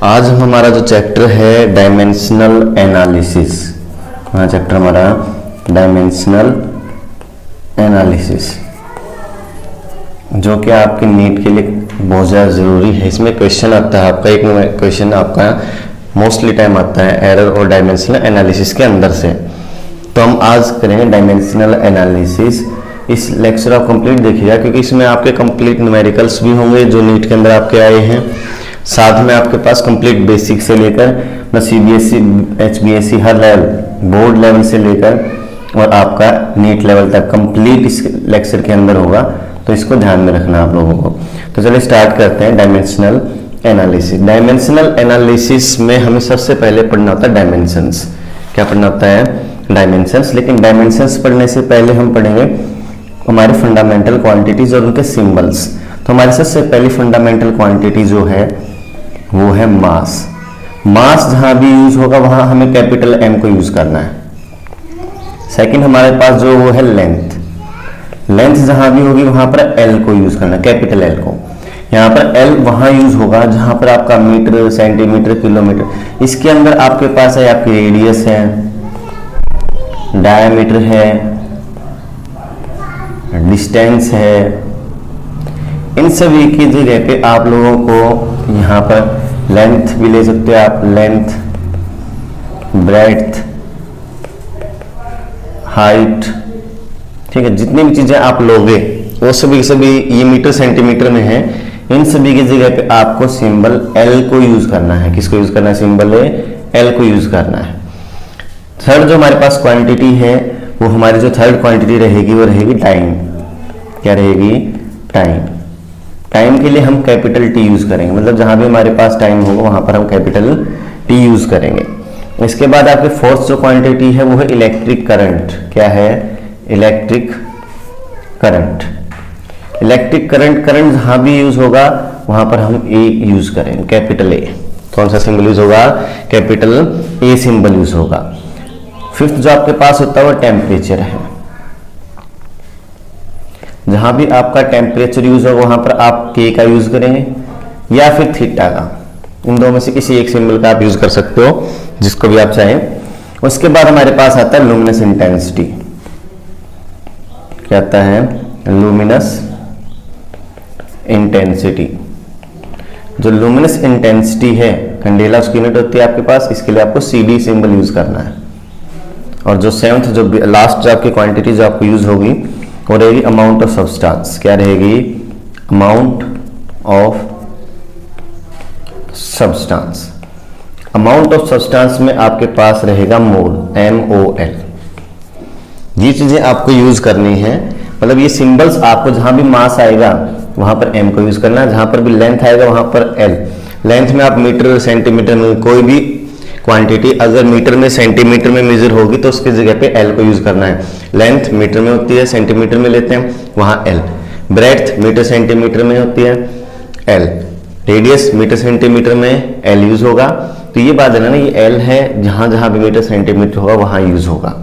आज हमारा जो चैप्टर है डायमेंशनल एनालिसिस, हाँ चैप्टर हमारा डायमेंशनल एनालिसिस, जो कि आपके नीट के लिए बहुत ज़्यादा ज़रूरी है। इसमें क्वेश्चन आता है आपका, एक क्वेश्चन आपका मोस्टली टाइम आता है एरर और डायमेंशनल एनालिसिस के अंदर से। तो हम आज करेंगे डायमेंशनल एनालिसिस। इस लेक्चर आप कंप्लीट देखिएगा, क्योंकि इसमें आपके कंप्लीट न्यूमेरिकल्स भी होंगे जो नीट के अंदर आपके आए हैं। साथ में आपके पास कंप्लीट बेसिक से लेकर ना CBSE HBSE हर लेवल, बोर्ड लेवल से लेकर और आपका नीट लेवल तक कंप्लीट इस लेक्चर के अंदर होगा। तो इसको ध्यान में रखना आप लोगों को। तो चलिए स्टार्ट करते हैं डायमेंशनल एनालिसिस। डायमेंशनल एनालिसिस में हमें सबसे पहले पढ़ना होता है डायमेंशंस। क्या पढ़ना होता है? डायमेंशंस। लेकिन डायमेंशंस पढ़ने से पहले हम पढ़ेंगे हमारे फंडामेंटल क्वांटिटीज और उनके सिंबल्स। तो हमारी सबसे पहली फंडामेंटल क्वांटिटी जो है वो है मास। मास जहां भी यूज होगा वहां हमें कैपिटल M को यूज करना है। सेकंड हमारे पास जो वो है लेंथ। लेंथ जहां भी होगी वहां पर L को यूज करना है, कैपिटल L को। यहाँ पर L वहां यूज होगा जहां पर आपका मीटर, सेंटीमीटर, किलोमीटर। इसके अंदर आपके पास है आपकी रेडियस है, डायमीटर है, डिस्टेंस है। इन सभी की जगह पे आप लोगों को यहाँ पर लेंथ भी ले सकते हो आप, लेंथ, ब्रेड्थ, हाइट, ठीक है। जितनी भी चीजें आप लोगे वो सभी ये मीटर सेंटीमीटर में है। इन सभी की जगह पे आपको सिंबल L को यूज करना है। किसको यूज करना है? सिंबल L को यूज करना है। थर्ड जो हमारे पास क्वांटिटी है वो हमारी जो थर्ड क्वांटिटी रहेगी वो रहेगी टाइम। क्या रहेगी? टाइम। टाइम के लिए हम कैपिटल T यूज करेंगे, मतलब जहां भी हमारे पास टाइम होगा वहां पर हम कैपिटल T यूज करेंगे। इसके बाद आपके फोर्थ जो क्वांटिटी है वो है इलेक्ट्रिक करंट। क्या है? Electric current. इलेक्ट्रिक करंट जहां भी यूज होगा वहां पर हम A यूज करेंगे, कैपिटल A। कौन सा सिंबल यूज होगा? कैपिटल A सिंबल यूज होगा। फिफ्थ जो आपके पास होता है वो टेम्परेचर है। जहां भी आपका टेम्परेचर यूज होगा वहां पर आप K का यूज करेंगे या फिर थीटा का। इन दो में से किसी एक सिंबल का आप यूज कर सकते हो, जिसको भी आप चाहें। उसके बाद हमारे पास आता है लुमिनस इंटेंसिटी। क्या आता है? Luminous intensity. जो लुमिनस इंटेंसिटी है कैंडेला, उसकी यूनिट होती है आपके पास। इसके लिए आपको CD सिंबल यूज करना है। और जो सेवंथ जो लास्ट जो आपकी क्वांटिटी जो आपको यूज होगी वो रहेगी अमाउंट ऑफ सब्सटेंस। क्या रहेगी? Amount of substance. Amount of substance में आपके पास रहेगा मोल, MOL। ये चीजें आपको यूज करनी है। मतलब ये सिंबल्स आपको जहां भी मास आएगा वहां पर M को यूज करना है, जहां पर भी लेंथ आएगा वहां पर L। लेंथ में आप मीटर, सेंटीमीटर में कोई भी क्वांटिटी अगर मीटर में, सेंटीमीटर में मेजर होगी तो उसकी जगह पे L को यूज करना है। लेंथ मीटर में होती है, सेंटीमीटर में लेते हैं, वहां L। ब्रेड्थ मीटर सेंटीमीटर में होती है, L। रेडियस मीटर सेंटीमीटर में L यूज होगा। तो ये बात है ना, ये L है, जहां जहां भी मीटर सेंटीमीटर होगा वहां यूज होगा।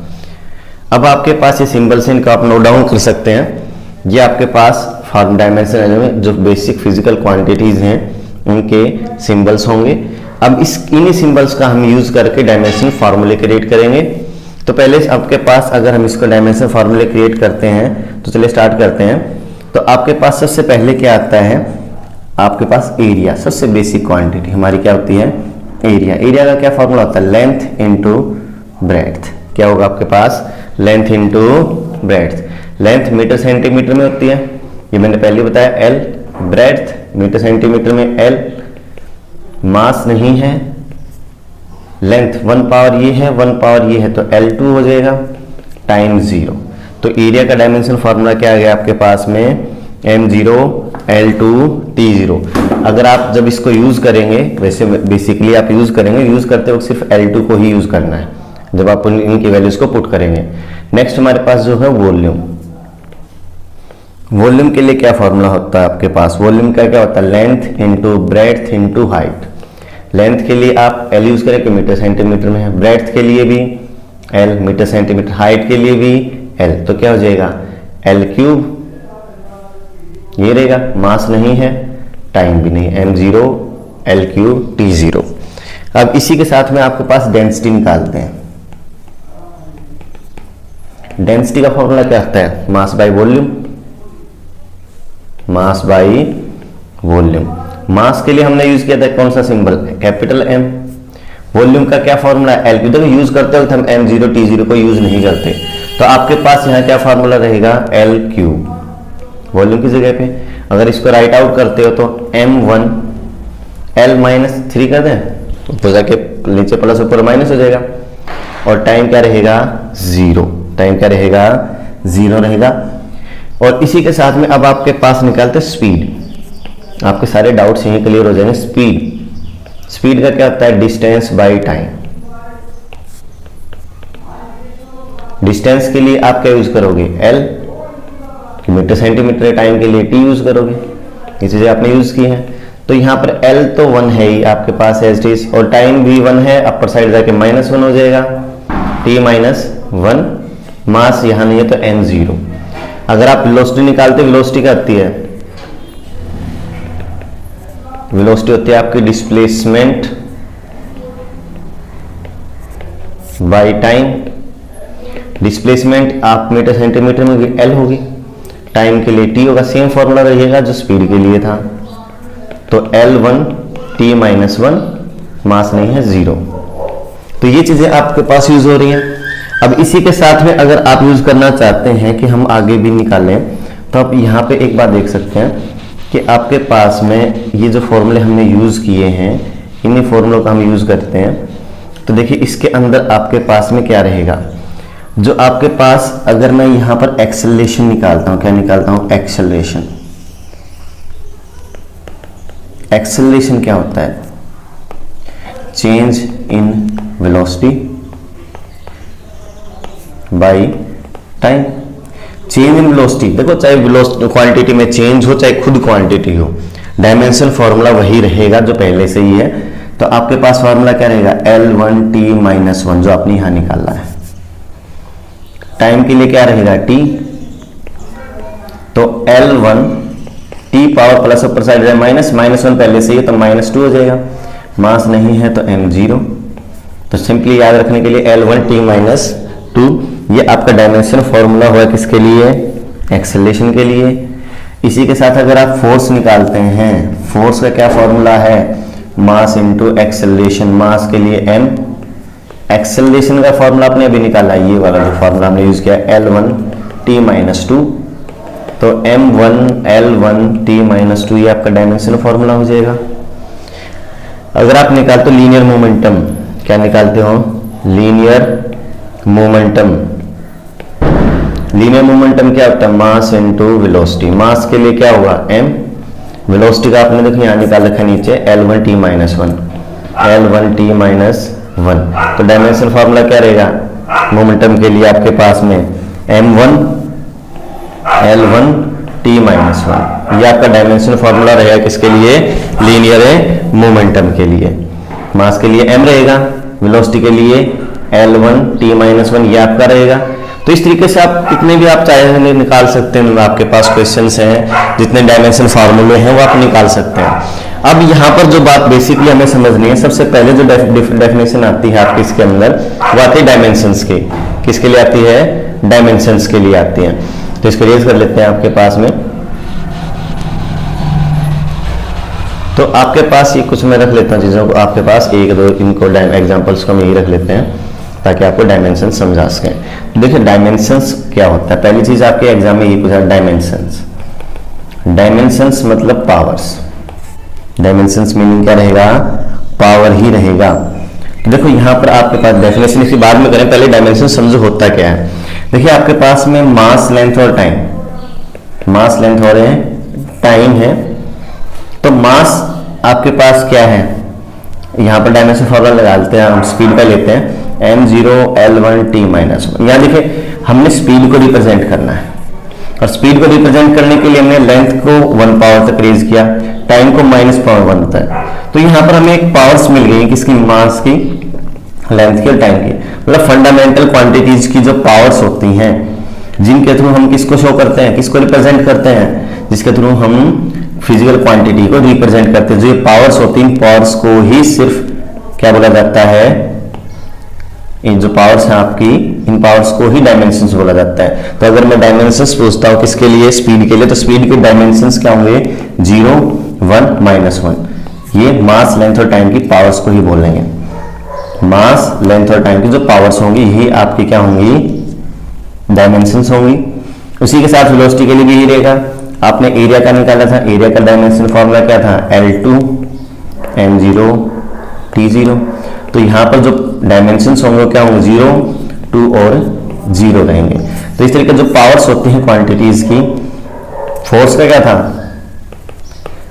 अब आपके पास ये सिंबल्स हैं, इनको आप नोट डाउन कर सकते हैं। ये आपके पास फॉर्म डायमेंशन में जो बेसिक फिजिकल क्वांटिटीज हैं उनके सिंबल्स होंगे। अब इन्हीं सिंबल्स का हम यूज करके डायमेंशन फार्मूले क्रिएट करेंगे। तो पहले आपके पास अगर हम इसको डायमेंशन फार्मूले क्रिएट करते हैं तो चलिए स्टार्ट करते हैं। तो आपके पास सबसे पहले क्या आता है? आपके पास एरिया। सबसे बेसिक क्वांटिटी हमारी क्या होती है? एरिया। एरिया का क्या फॉर्मूला होता है? Length into breadth. क्या होगा आपके पास? Length into breadth. Length metre centimetre में होती है, ये मैंने पहले बताया, L। ब्रेड्थ मीटर सेंटीमीटर में L। मास नहीं है, लेंथ 1 पावर ये है, 1 पावर ये है, तो L2 हो जाएगा टाइम 0। तो एरिया का डायमेंशन फार्मूला क्या आ गया आपके पास में? M0 L2 T0। अगर आप जब इसको यूज करेंगे, वैसे बेसिकली आप यूज करेंगे, यूज करते वक्त सिर्फ L2 को ही यूज करना है जब आप इनकी वैल्यूज को पुट करेंगे। नेक्स्ट हमारे पास जो है वॉल्यूम। वॉल्यूम के लिए क्या फॉर्मूला होता है आपके पास? वॉल्यूम का क्या होता है? Length into breadth into height. Length के लिए आप L यूज करें कि मीटर सेंटीमीटर में है, ब्रेड्थ के लिए भी L, मीटर सेंटीमीटर, हाइट के लिए भी L। तो क्या हो जाएगा? L3 ये रहेगा। मास नहीं है, टाइम भी नहीं, M0 L3 T0। अब इसी के साथ में आपके पास डेंसिटी निकालते हैं। डेंसिटी का फॉर्मूला क्या होता है? Mass by volume, mass by volume. Mass के लिए हमने यूज किया था कौन सा सिंबल? Capital M. वॉल्यूम का क्या फॉर्मूला है? एल। देखो यूज करते वक्त हम m0 t0 को यूज नहीं करते, तो आपके पास यहाँ क्या फॉर्मूला रहेगा? एल क्यूब वॉल्यूम की जगह पे। अगर इसको राइट आउट करते हो तो m1 L-3 कर दें, ऊपर जाके नीचे प्लस ऊपर माइनस हो जाएगा, और टाइम क्या रहेगा? 0। टाइम क्या रहेगा? 0 रहेगा। और इसी के साथ में अब आपके पास निकालते स्पीड। आपके सारे डाउट्स यहीं क्लियर हो जाएंगे। स्पीड का क्या होता है? Distance by time. डिस्टेंस के लिए आप क्या यूज करोगे? एल। Metre centimetre. टाइम के लिए टी यूज करोगे। ये चीजें आपने यूज की हैं। तो यहाँ पर एल तो 1 है ही आपके पास एज इट इज, और टाइम भी 1 है। अपर साइड जाके -1 हो जाएगा, t -1। मास यहाँ नहीं है तो m0। अगर आप वेलोसिटी निकालते, वेलोसिटी क्या आती है? वेलोसिटी होती है आपकी डिस्प्लेसमेंट बाय टाइम। डिस्प्लेसमेंट आप मीटर सेंटीमीटर में भी एल होगी, टाइम के लिए टी होगा। सेम फॉर्मूला रहेगा जो स्पीड के लिए था, तो L1 t -1, मास नहीं है 0। तो ये चीजें आपके पास यूज हो रही हैं। अब इसी के साथ में अगर आप यूज करना चाहते हैं कि हम आगे भी निकालें, तो आप यहाँ पे एक बात देख सकते हैं कि आपके पास में ये जो फॉर्मूले हमने यूज किए हैं, इन्हीं फॉर्मूलों का हम यूज करते हैं। तो देखिए इसके अंदर आपके पास में क्या रहेगा? जो आपके पास, अगर मैं यहाँ पर एक्सेलरेशन निकालता हूँ, क्या निकालता हूँ? एक्सेलरेशन। एक्सेलरेशन क्या होता है? Change in velocity by time. Change in velocity, देखो चाहे वेलोसिटी क्वांटिटी में चेंज हो, चाहे खुद क्वांटिटी हो, डायमेंशन फॉर्मूला वही रहेगा जो पहले से ही है। तो आपके पास फॉर्मूला क्या रहेगा? L1 t -1, जो आपने यहां निकाला है। टाइम के लिए क्या रहेगा? t। तो L1 t पावर प्लस ऊपर साइड है -1 पहले से ही, तो -2 हो जाएगा। मास नहीं है तो m0। तो सिंपली याद रखने के लिए L1 t -2, ये आपका डायमेंशन फॉर्मूला हुआ किसके लिए? एक्सेलरेशन के लिए। इसी के साथ अगर आप फोर्स निकालते हैं, फोर्स का क्या फॉर्मूला है? Mass into acceleration. मास के लिए m। एक्सेलरेशन का फॉर्मूला आपने अभी निकाला, ये वाला जो फॉर्मूला हमने यूज किया L1 t -2, तो m1 L1 t -2, ये आपका डायमेंशन फॉर्मूला हो जाएगा। अगर आप निकालते हो लीनियर मोमेंटम, क्या निकालते हो? Linear momentum. लीनियर मोमेंटम क्या होता है? Mass into velocity. मास के लिए क्या होगा? m। वेलोसिटी का आपने देखो यहाँ निकाल रखा नीचे L1 t -1, L1 t -1। तो डायमेंशन फॉर्मूला क्या रहेगा मोमेंटम के लिए? आपके पास में m1 L1 t -1, ये आपका डायमेंशन फॉर्मूला रहेगा किसके लिए? लीनियर मोमेंटम के लिए। मास के लिए m रहेगा, वेलोसिटी के लिए L1 t -1, ये आपका रहेगा। तो इस तरीके से आप कितने भी आप चाहे निकाल सकते हैं। आपके पास क्वेश्चंस हैं, जितने डायमेंशन फार्मूले हैं वो आप निकाल सकते हैं। अब यहाँ पर जो बात बेसिकली हमें समझनी है, सबसे पहले जो डेफिनेशन आती है आपकी इसके अंदर, वो आती है डायमेंशंस के। किसके लिए आती है? डायमेंशंस के लिए आती है। तो इसको रेज कर लेते हैं आपके पास में। तो आपके पास ये कुछ मैं रख लेता हूँ चीजों को, आपके पास एक दो इनको एग्जांपल्स को हम यही रख लेते हैं ताकि आपको डायमेंशन समझा सकें। देखिए डायमेंशंस क्या होता है, पहली चीज आपके एग्जाम में ये पूछा डायमेंशंस। डायमेंशंस मतलब पावर्स। डायमेंशंस मीनिंग क्या रहेगा? पावर ही रहेगा। तो देखो यहाँ पर आपके पास डेफिनेशन इसकी बाद में करें, पहले डायमेंशन समझो होता क्या है। देखिए आपके पास में मास, लेंथ और टाइम। मास, लेंथ और टाइम है। तो मास आपके पास क्या है? यहाँ पर डायमेंशन फॉर्मूला लगाते हैं, हम स्पीड का लेते हैं m0 L1 t -1। यहाँ देखिए हमने स्पीड को रिप्रेजेंट करना है, और स्पीड को रिप्रेजेंट करने के लिए हमने लेंथ को 1 पावर तक रेज किया, टाइम को -1 तक। तो यहाँ पर हमें एक पावर्स मिल गई, किसकी? मास की, लेंथ की और टाइम की। मतलब फंडामेंटल क्वांटिटीज की जो पावर्स होती हैं, जिनके थ्रू हम किसको शो करते हैं, किसको रिप्रेजेंट करते हैं? जिसके थ्रू हम फिजिकल क्वांटिटी को रिप्रेजेंट करते हैं। जो ये पावर्स होती हैं, पावर्स को ही सिर्फ क्या बोला जाता है, इन जो पावर्स हैं आपकी, इन पावर्स को ही डायमेंशंस बोला जाता है। तो अगर मैं डायमेंशंस पूछता हूं किसके लिए, स्पीड के लिए, तो स्पीड के डायमेंशंस क्या होंगे, 0, 1, -1। ये मास, लेंथ और टाइम की पावर्स को ही बोलेंगे। मास, लेंथ और टाइम की जो पावर्स होंगी यही आपकी क्या होंगी, डायमेंशंस होंगी। उसी के साथ वेलोसिटी के लिए भी यही रहेगा। आपने एरिया का निकाला था, एरिया का डायमेंशन फॉर्मूला क्या था, L2 m0 t0। तो यहां पर जो डायमेंशंस होंगे क्या होंगे, 0, 2 और 0 रहेंगे। तो इस तरीके जो पावर्स होती हैं क्वांटिटीज की, फोर्स का क्या था,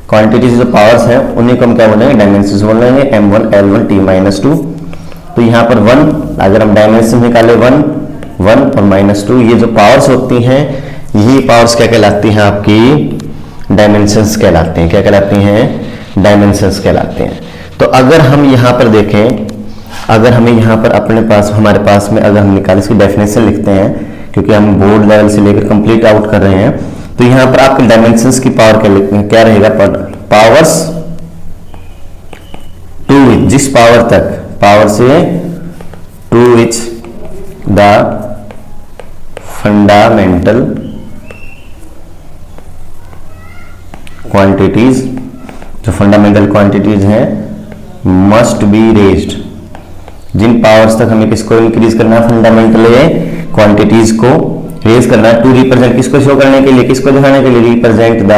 क्वांटिटीज जो पावर्स हैं उन्हीं को हम क्या बोलेंगे, डायमेंशंस बोलेंगे, m1 L1 t-2। तो यहां पर 1, अगर हम डायमेंशन निकाले 1 और -2, ये जो पावर्स होती हैं यही पावर्स क्या कहलाती हैं आपकी, डायमेंशंस कहलाते हैं। क्या कहलाती हैं, डायमेंशंस कहलाते हैं। तो अगर हम यहां पर देखें, अगर हमें यहां पर अपने पास, हमारे पास में अगर हम निकालें, इसकी डेफिनेशन लिखते हैं क्योंकि हम बोर्ड लेवल से लेकर कंप्लीट आउट कर रहे हैं। तो यहां पर आपके डायमेंशंस की पावर क्या रहेगा, पावर्स टू विच, जिस पावर तक, पावर से to which the fundamental quantities, जो फंडामेंटल क्वांटिटीज हैं, मस्ट बी रेज्ड, जिन पावर्स तक हमें किसको इंक्रीज करना है, फंडामेंटल क्वांटिटीज को रेज करना है, टू रिप्रेजेंट, किसको शो करने के लिए, किसको दिखाने के लिए, represent the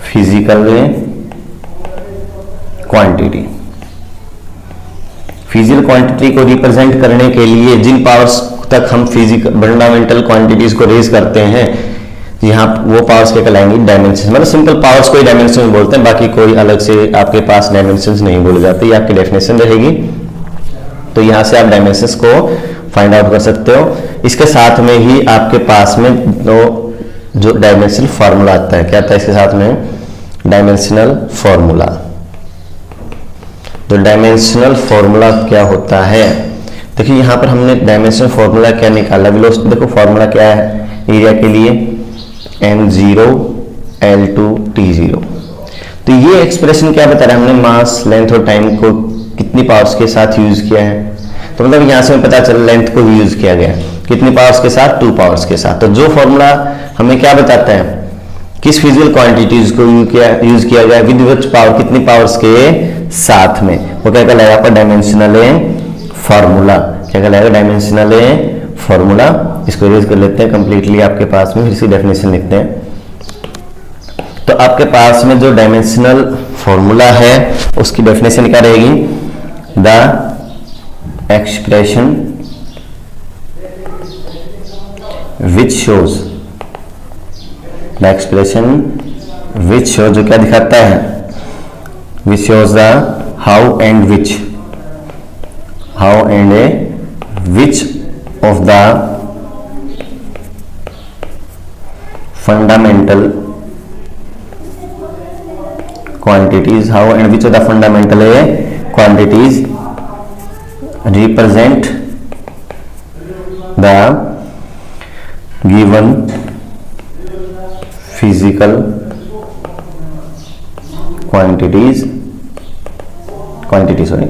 physical quantity. Physical quantity को रिप्रेजेंट करने के लिए जिन पावर्स तक हम फिजिकल फंडामेंटल क्वांटिटीज को रेज करते हैं, यहाँ वो पावर्स क्या कहलाएंगी, डायमेंशन। मतलब सिंपल पावर्स को ही डायमेंशन बोलते हैं, बाकी कोई अलग से आपके पास डायमेंशंस नहीं बोले जाते, ये आपकी डेफिनेशन रहेगी। तो यहाँ से आप डायमेंशंस को फाइंड आउट कर सकते हो। इसके साथ में ही आपके पास में दो जो डायमेंशनल फार्मूला आता है, क्या आता है इसके साथ में, डायमेंशनल फॉर्मूला। तो डायमेंशनल फॉर्मूला क्या होता है, देखिए यहाँ पर हमने डायमेंशनल फॉर्मूला क्या निकाला, देखो फॉर्मूला क्या है, एरिया के लिए m0 L2 t0। तो ये एक्सप्रेशन क्या बता रहा है, हमने मास, लेंथ और टाइम को कितनी पावर्स के साथ यूज किया है। तो मतलब यहाँ से हमें पता चला लेंथ को भी यूज किया गया, कितनी पावर्स के साथ, 2 पावर्स के साथ। तो जो फॉर्मूला हमें क्या बताता है, किस फिजिकल क्वांटिटीज को यूज किया गया, विद विच पावर, कितनी पावर्स के साथ में, वो क्या कहलाएगा आपका डायमेंशनल फॉर्मूला। क्या कहलाएगा, डायमेंशनल फॉर्मूला। इसको यूज कर लेते हैं कंप्लीटली आपके पास में, फिर इसकी डेफिनेशन लिखते हैं। तो आपके पास में जो डायमेंशनल फॉर्मूला है उसकी डेफिनेशन क्या रहेगी, the expression which shows, the expression which shows, जो क्या दिखाता है, which shows the how and which, how and which of the fundamental quantities, how and which of the fundamental quantities represent the given physical quantity, sorry।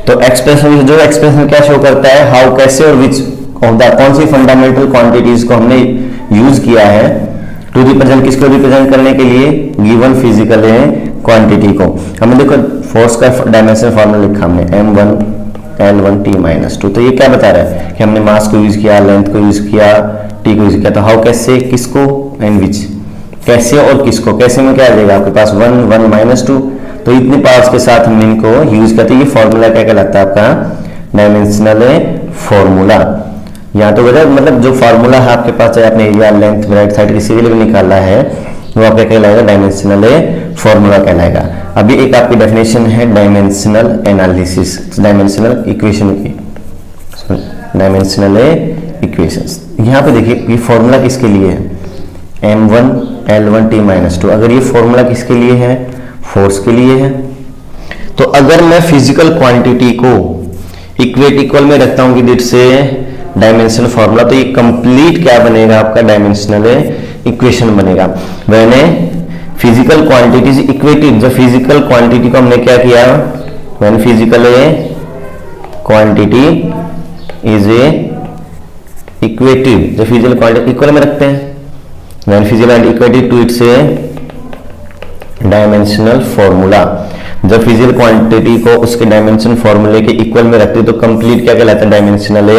तो expression, जो expression क्या show करता है, how, कैसे और विच ऑफ द, कौन सी fundamental quantities को हमने यूज किया है टू रिप्रेजेंट, किसको रिप्रेजेंट करने के लिए, गिवन फिजिकल क्वांटिटी को। हमने देखो फोर्स का डायमेंशन फॉर्मूला लिखा हमने, m1 L1 t-2। तो ये क्या बता रहा है कि हमने मास को यूज किया, लेंथ को यूज किया, टी को यूज किया। तो हाउ, कैसे, किसको, एंड विच, कैसे और किसको। कैसे में क्या आ जाएगा आपके पास 1, 1 -2, तो इतनी पावर्स के साथ हमने इनको यूज करते हैं। ये फॉर्मूला क्या कहलाता है आपका, डायमेंशनल फॉर्मूला। यहाँ तो मतलब जो फॉर्मूला है आपके पास, चाहे आपने एरिया, लेंथ, राइट साइड किसी के लिए भी निकाला है, वो आपका कहलाएगा डायमेंशनल फॉर्मूला कहलाएगा। अभी एक आपकी डेफिनेशन है डायमेंशनल एनालिसिस, डायमेंशनल इक्वेशन की, डायमेंशनल इक्वेशंस। यहाँ पे देखिए ये फॉर्मूला किसके लिए है, m1 L1 t-2। अगर ये फॉर्मूला किसके लिए है, फोर्स के लिए है। तो अगर मैं फिजिकल क्वांटिटी को इक्वल में रखता हूं विद से डायमेंशनल फॉर्मूला, तो ये कंप्लीट क्या बनेगा आपका, डायमेंशनल इक्वेशन बनेगा। व्हेन फिजिकल क्वांटिटीज इक्वेटिव, जब फिजिकल क्वांटिटी को हमने क्या किया, when physical quantity is a equative, जब फिजिकल क्वांटिटी इक्वल में रखते हैं, when physical equative to its a dimensional formula, जब फिजिकल क्वांटिटी को उसके डायमेंशन फॉर्मूले के इक्वल में रखते हैं तो कंप्लीट क्या कहलाता है, डायमेंशनल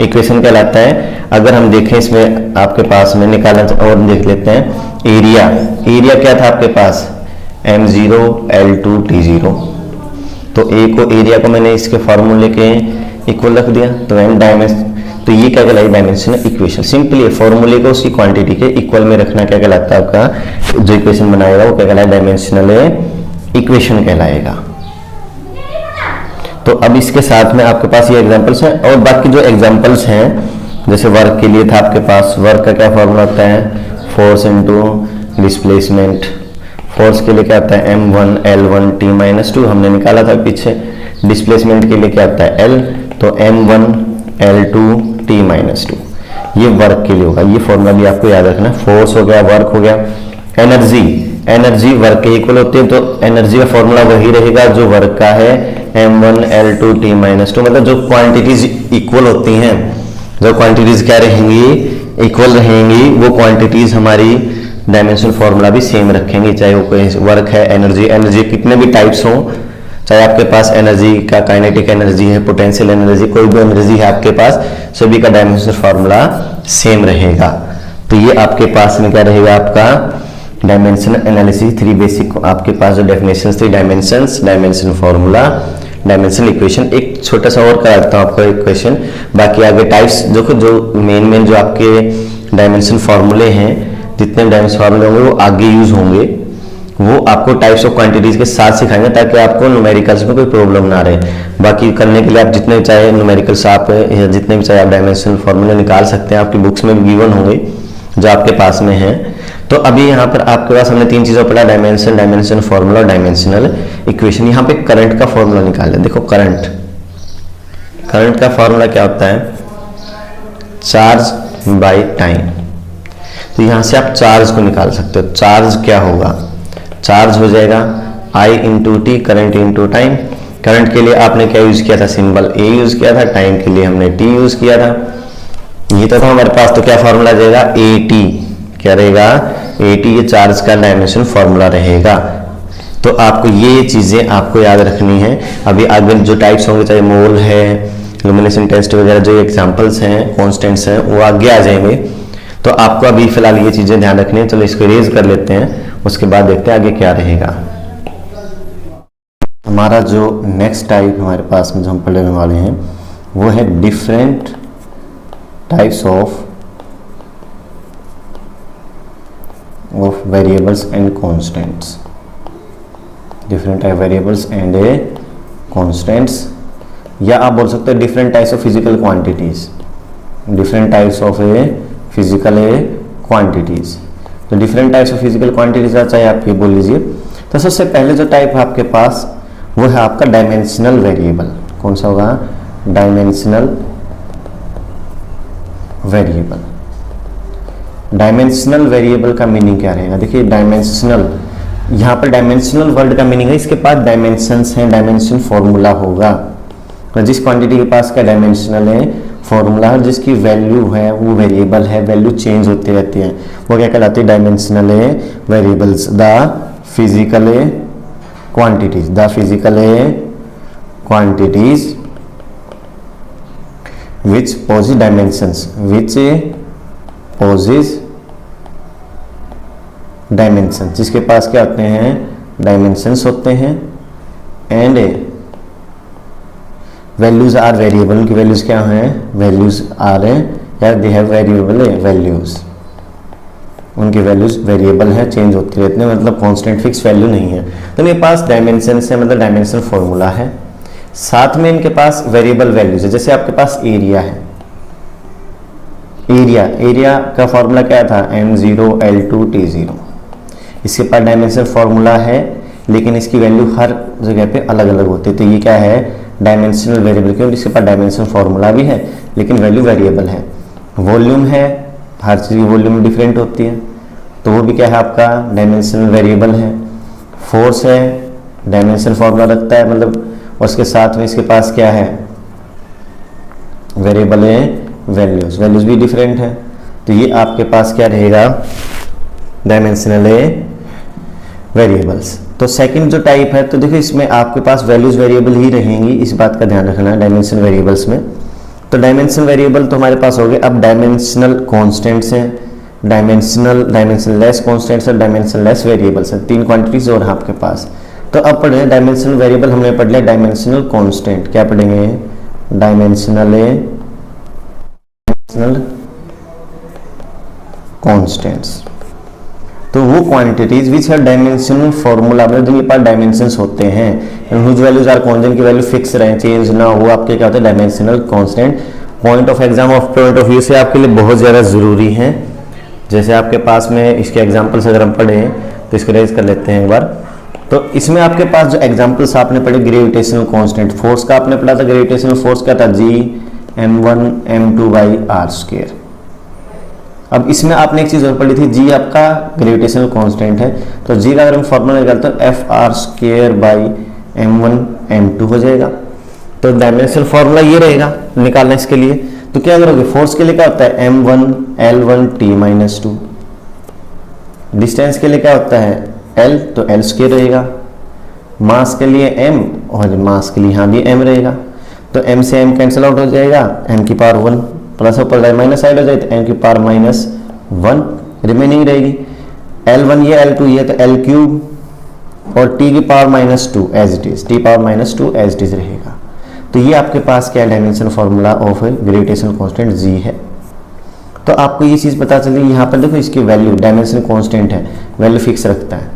इक्वेशन कहलाता है। अगर हम देखें इसमें आपके पास में निकाला और देख लेते हैं एरिया, एरिया क्या था आपके पास m0 L2 T0, तो ए को एरिया को मैंने इसके फॉर्मूले के इक्वल रख दिया, तो एम डायमेंशन, तो ये क्या कहलाएगी, डायमेंशनल इक्वेशन। सिंपली फॉर्मूले को उसकी क्वांटिटी के इक्वल में रखना क्या कहलाता है, आपका जो इक्वेशन बनाएगा वो क्या कहलाएगा, डायमेंशनल इक्वेशन कहलाएगा। तो अब इसके साथ में आपके पास ये एग्जांपल्स हैं, और बाकी जो एग्जांपल्स हैं जैसे वर्क के लिए था आपके पास, वर्क का क्या फॉर्मूला होता है, फोर्स इनटू डिस्प्लेसमेंट, फोर्स के लिए क्या होता है m1 L1 T-2 हमने निकाला था पीछे, डिस्प्लेसमेंट के लिए क्या होता है L, तो m1 L2 T-2, ये वर्क के लिए होगा, ये फॉर्मूला भी आपको याद रखना। फोर्स हो गया, वर्क हो गया, एनर्जी, एनर्जी वर्क के इक्वल होती है, तो एनर्जी का फॉर्मूला वही रहेगा जो वर्क का है m1 L2 T-2, मतलब जो क्वांटिटीज इक्वल होती हैं, जो क्वांटिटीज क्या रहेंगी, इक्वल रहेंगी, वो क्वांटिटीज हमारी डायमेंशन फॉर्मूला भी सेम रखेंगे, चाहे वो कोई वर्क है, एनर्जी, एनर्जी कितने भी टाइप्स हों, चाहे आपके पास एनर्जी का काइनेटिक एनर्जी है, पोटेंशियल एनर्जी, कोई भी एनर्जी है आपके पास, सभी का डायमेंशन फॉर्मूला सेम रहेगा। तो ये आपके पास में क्या रहेगा, आपका डायमेंशन एनालिसिस 3 बेसिक आपके पास जो डेफिनेशन थी, dimensions, dimension formula, dimensional equation. एक छोटा सा और कराता हूँ आपको एक क्वेश्चन, बाकी आगे टाइप्स जो मेन जो आपके डायमेंशन फॉर्मूले हैं, जितने डायमेंशन फॉर्मूले होंगे वो आगे यूज होंगे, वो आपको टाइप्स ऑफ क्वांटिटीज के साथ सिखाएंगे ताकि आपको न्यूमेरिकल्स में कोई प्रॉब्लम ना रहे। बाकी करने के लिए आप जितने चाहे न्यूमेरिकल्स आप जितने भी चाहे आप डायमेंशनल फॉर्मूले निकाल सकते हैं, आपकी बुक्स में भी गिवन होंगे जो आपके पास में है। तो अभी यहाँ पर आपके पास हमने 3 चीज़ों पढ़ा, डायमेंशन, डायमेंशन फॉर्मूला और डायमेंशनल इक्वेशन। यहाँ पे करंट का फॉर्मूला निकाल लें। देखो करंट, करंट का फॉर्मूला क्या होता है, चार्ज बाय टाइम। तो यहाँ से आप चार्ज को निकाल सकते हो। चार्ज क्या होगा, चार्ज हो जाएगा I into T, current into time. Current के लिए आपने क्या यूज किया था, सिंबल A यूज किया था, टाइम के लिए हमने T यूज किया था। ये तो था हमारे पास, तो क्या फॉर्मूला रहेगा, AT, क्या रहेगा AT, ये चार्ज का डायमेंशन फॉर्मूला रहेगा। तो आपको ये चीजें आपको याद रखनी है। अभी आगे जो टाइप्स होंगे, चाहे मोल है, लुमिनेसेंट टेस्ट वगैरह, जो एग्जांपल्स हैं, कॉन्स्टेंट्स हैं, वो आगे आ जाएंगे। तो आपको अभी फिलहाल ये चीजें ध्यान रखनी है। चलो इसको इरेज कर लेते हैं, उसके बाद देखते हैं आगे क्या रहेगा। हमारा जो नेक्स्ट टाइप हमारे पास में जो हम पढ़ने वाले हैं वो है different types of variables and constants. Different type variables and a constants, या आप बोल सकते हो different types of physical quantities. Different types of a physical quantities. तो different types of physical quantities, चाहे आप ये बोल लीजिए। तो सबसे पहले जो टाइप है आपके पास वो है आपका डायमेंशनल वेरिएबल। कौन सा होगा, डायमेंशनल वेरिएबल। डायमेंशनल वेरिएबल का मीनिंग क्या रहेगा, देखिए डायमेंशनल, यहाँ पर डायमेंशनल वर्ड का मीनिंग है इसके पास डायमेंशंस हैं, डायमेंशन फॉर्मूला होगा। तो जिस क्वांटिटी के पास क्या डायमेंशनल है फॉर्मूला है, जिसकी वैल्यू है वो वेरिएबल है, वैल्यू चेंज होती रहती है, वो क्या कहलाती है, dimensional variables. The physical quantities, the physical quantities which possess dimensions, which possess dimension, जिसके पास क्या होते हैं, डायमेंशंस होते हैं, एंड वैल्यूज आर वेरिएबल। उनकी वैल्यूज क्या हैं, वैल्यूज आर या दे हैव वेरिएबल वैल्यूज, उनकी वैल्यूज वेरिएबल है, चेंज होती रहती है, मतलब कांस्टेंट फिक्स वैल्यू नहीं है। तो इनके पास डायमेंशन है, मतलब डायमेंशन फॉर्मूला है, साथ में इनके पास वेरिएबल वैल्यूज है। जैसे आपके पास एरिया है, एरिया, एरिया का फॉर्मूला क्या था, m0 L2 T0। इसके पास डायमेंशन फॉर्मूला है, लेकिन इसकी वैल्यू हर जगह पे अलग अलग होती है। तो ये क्या है, डायमेंशनल वेरिएबल, क्योंकि इसके पास डायमेंशन फॉर्मूला भी है लेकिन वैल्यू वेरिएबल है। वॉल्यूम है, हर चीज़ की वॉल्यूम डिफरेंट होती है। तो वो भी क्या है आपका डायमेंशनल वेरिएबल है। फोर्स है, डायमेंशन फॉर्मूला रखता है मतलब, और उसके साथ में इसके पास क्या है, वेरिएबल है वैल्यूज, वैल्यूज भी डिफरेंट है। तो ये आपके पास क्या रहेगा, डायमेंशनल वेरिएबल्स। तो सेकंड जो टाइप है, तो देखो इसमें आपके पास वैल्यूज वेरिएबल ही रहेंगी, इस बात का ध्यान रखना है डायमेंशन वेरिएबल्स में। तो डायमेंशन वेरिएबल तो हमारे पास हो गए। अब डायमेंशनल कॉन्स्टेंट्स हैं, डायमेंशनलेस कॉन्स्टेंट्स और डायमेंशनलेस वेरिएबल्स हैं, 3 क्वांटिटीज और हैं आपके पास। तो अब पढ़े डायमेंशनल वेरिएबल, हमने पढ़ लिया डायमेंशनल कॉन्स्टेंट। क्या पढ़ेंगे, डायमेंशनल कॉन्स्टेंट्स। तो वो quantities which have dimensional formula, मतलब जिनके पास डायमेंशंस होते हैं, हुज वैल्यूज आर कांस्टेंट, की वैल्यू फिक्स रहे, चेंज ना हो, आपके क्या होते हैं dimensional constant. Point of exam of point of view से आपके लिए बहुत ज़्यादा ज़रूरी है। जैसे आपके पास में इसके एग्जाम्पल्स अगर हम पढ़े तो इसको रेज कर लेते हैं एक बार। तो इसमें आपके पास जो एग्जाम्पल्स आपने पढ़े, ग्रेविटेशनल कांस्टेंट, फोर्स का आपने पढ़ा था, ग्रेविटेशनल फोर्स क्या था, G m1 m2 by are square. अब इसमें आपने एक चीज और पढ़ी थी, G आपका ग्रेविटेशनल कांस्टेंट है, तो G का अगर हम फॉर्मूला निकालते हैं F R square by m1 m2 हो जाएगा। तो डायमेंशनल फॉर्मूला ये रहेगा निकालना इसके लिए। तो क्या करोगे, फोर्स के लिए क्या होता है m1 L1 T-2, डिस्टेंस के लिए क्या होता है L, तो L स्क्वायर रहेगा, मास के लिए m और मास के लिए यहाँ भी m रहेगा। तो m से m कैंसिल आउट हो जाएगा, m की पावर 1 प्लस ऊपर माइनस साइड हो जाए तो m की पावर -1 रिमेनिंग रहेगी। L1 ये L2 ये तो L क्यूब और t की power -2 as it is, t power -2 as it is रहेगा। तो ये आपके पास क्या dimension formula of gravitational constant G है। तो आपको ये चीज़ पता चली, यहाँ पर देखो इसकी वैल्यू डायमेंशन कांस्टेंट है, वैल्यू फिक्स रखता है,